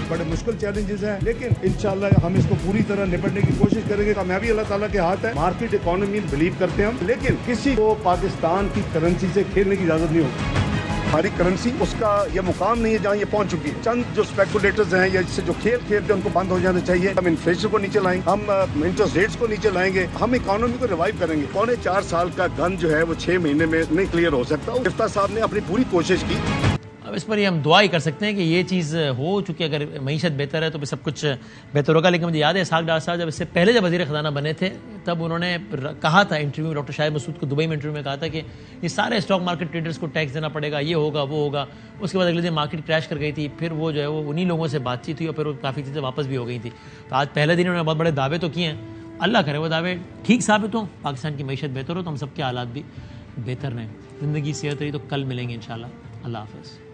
بڑے مشکل چیلنجز ہیں, لیکن انشاءاللہ ہم اس کو پوری طرح نپٹنے کی کوشش کریں گے. کامیابی اللہ تعالیٰ کے ہاتھ ہے. مارکیٹ اکانومی بلیو کرتے ہیں ہم, لیکن کسی کو پاکستان کی کرنسی سے کھیلنے کی اجازت نہیں ہوتی. ہماری کرنسی اس کا یہ مقام نہیں ہے جہاں یہ پہنچ چکی ہے. چند جو اسپیکولیٹرز ہیں یا جس سے جو کھیلتے ہیں ان کو بند ہو جانا چاہیے. ہم انفلیشن کو نیچے لائیں گے, ہم انٹرسٹ ریٹس کو نیچے لائیں گے, ہم اکانومی کو ریوائیو کریں گے. 4.5 سال کا گن جو ہے وہ 6 مہینے میں نہیں کلیئر ہو سکتا. افتاح صاحب نے اپنی پوری کوشش کی. اب اس پر یہ ہم دعا ہی کر سکتے ہیں کہ یہ چیز ہو، چونکہ اگر معیشت بہتر ہے تو پھر سب کچھ بہتر ہوگا. لیکن مجھے یاد ہے اسحاق ڈار صاحب جب اس سے پہلے جب وزیر خزانہ بنے تھے تب انہوں نے کہا تھا انٹرویو میں، ڈاکٹر شاہد مسعود کو دبئی میں انٹرویو میں کہا تھا کہ یہ سارے اسٹاک مارکیٹ ٹریڈرز کو ٹیکس دینا پڑے گا، یہ ہوگا وہ ہوگا. اس کے بعد اگلے دن مارکیٹ کریش کر گئی تھی، پھر وہ جو ہے وہ انہی لوگوں سے بات چیت ہوئی اور پھر وہ کافی چیزیں واپس بھی ہو گئی تھی. تو آج پہلے دن انہوں نے بہت بڑے دعوے تو کیے ہیں، اللہ کرے وہ دعوے ٹھیک ثابت ہوں، پاکستان کی معیشت بہتر ہو تو ہم سب کے حالات بھی بہتر رہیں. زندگی صحت رہی تو کل ملیں گے انشاءاللہ. اللہ حافظ.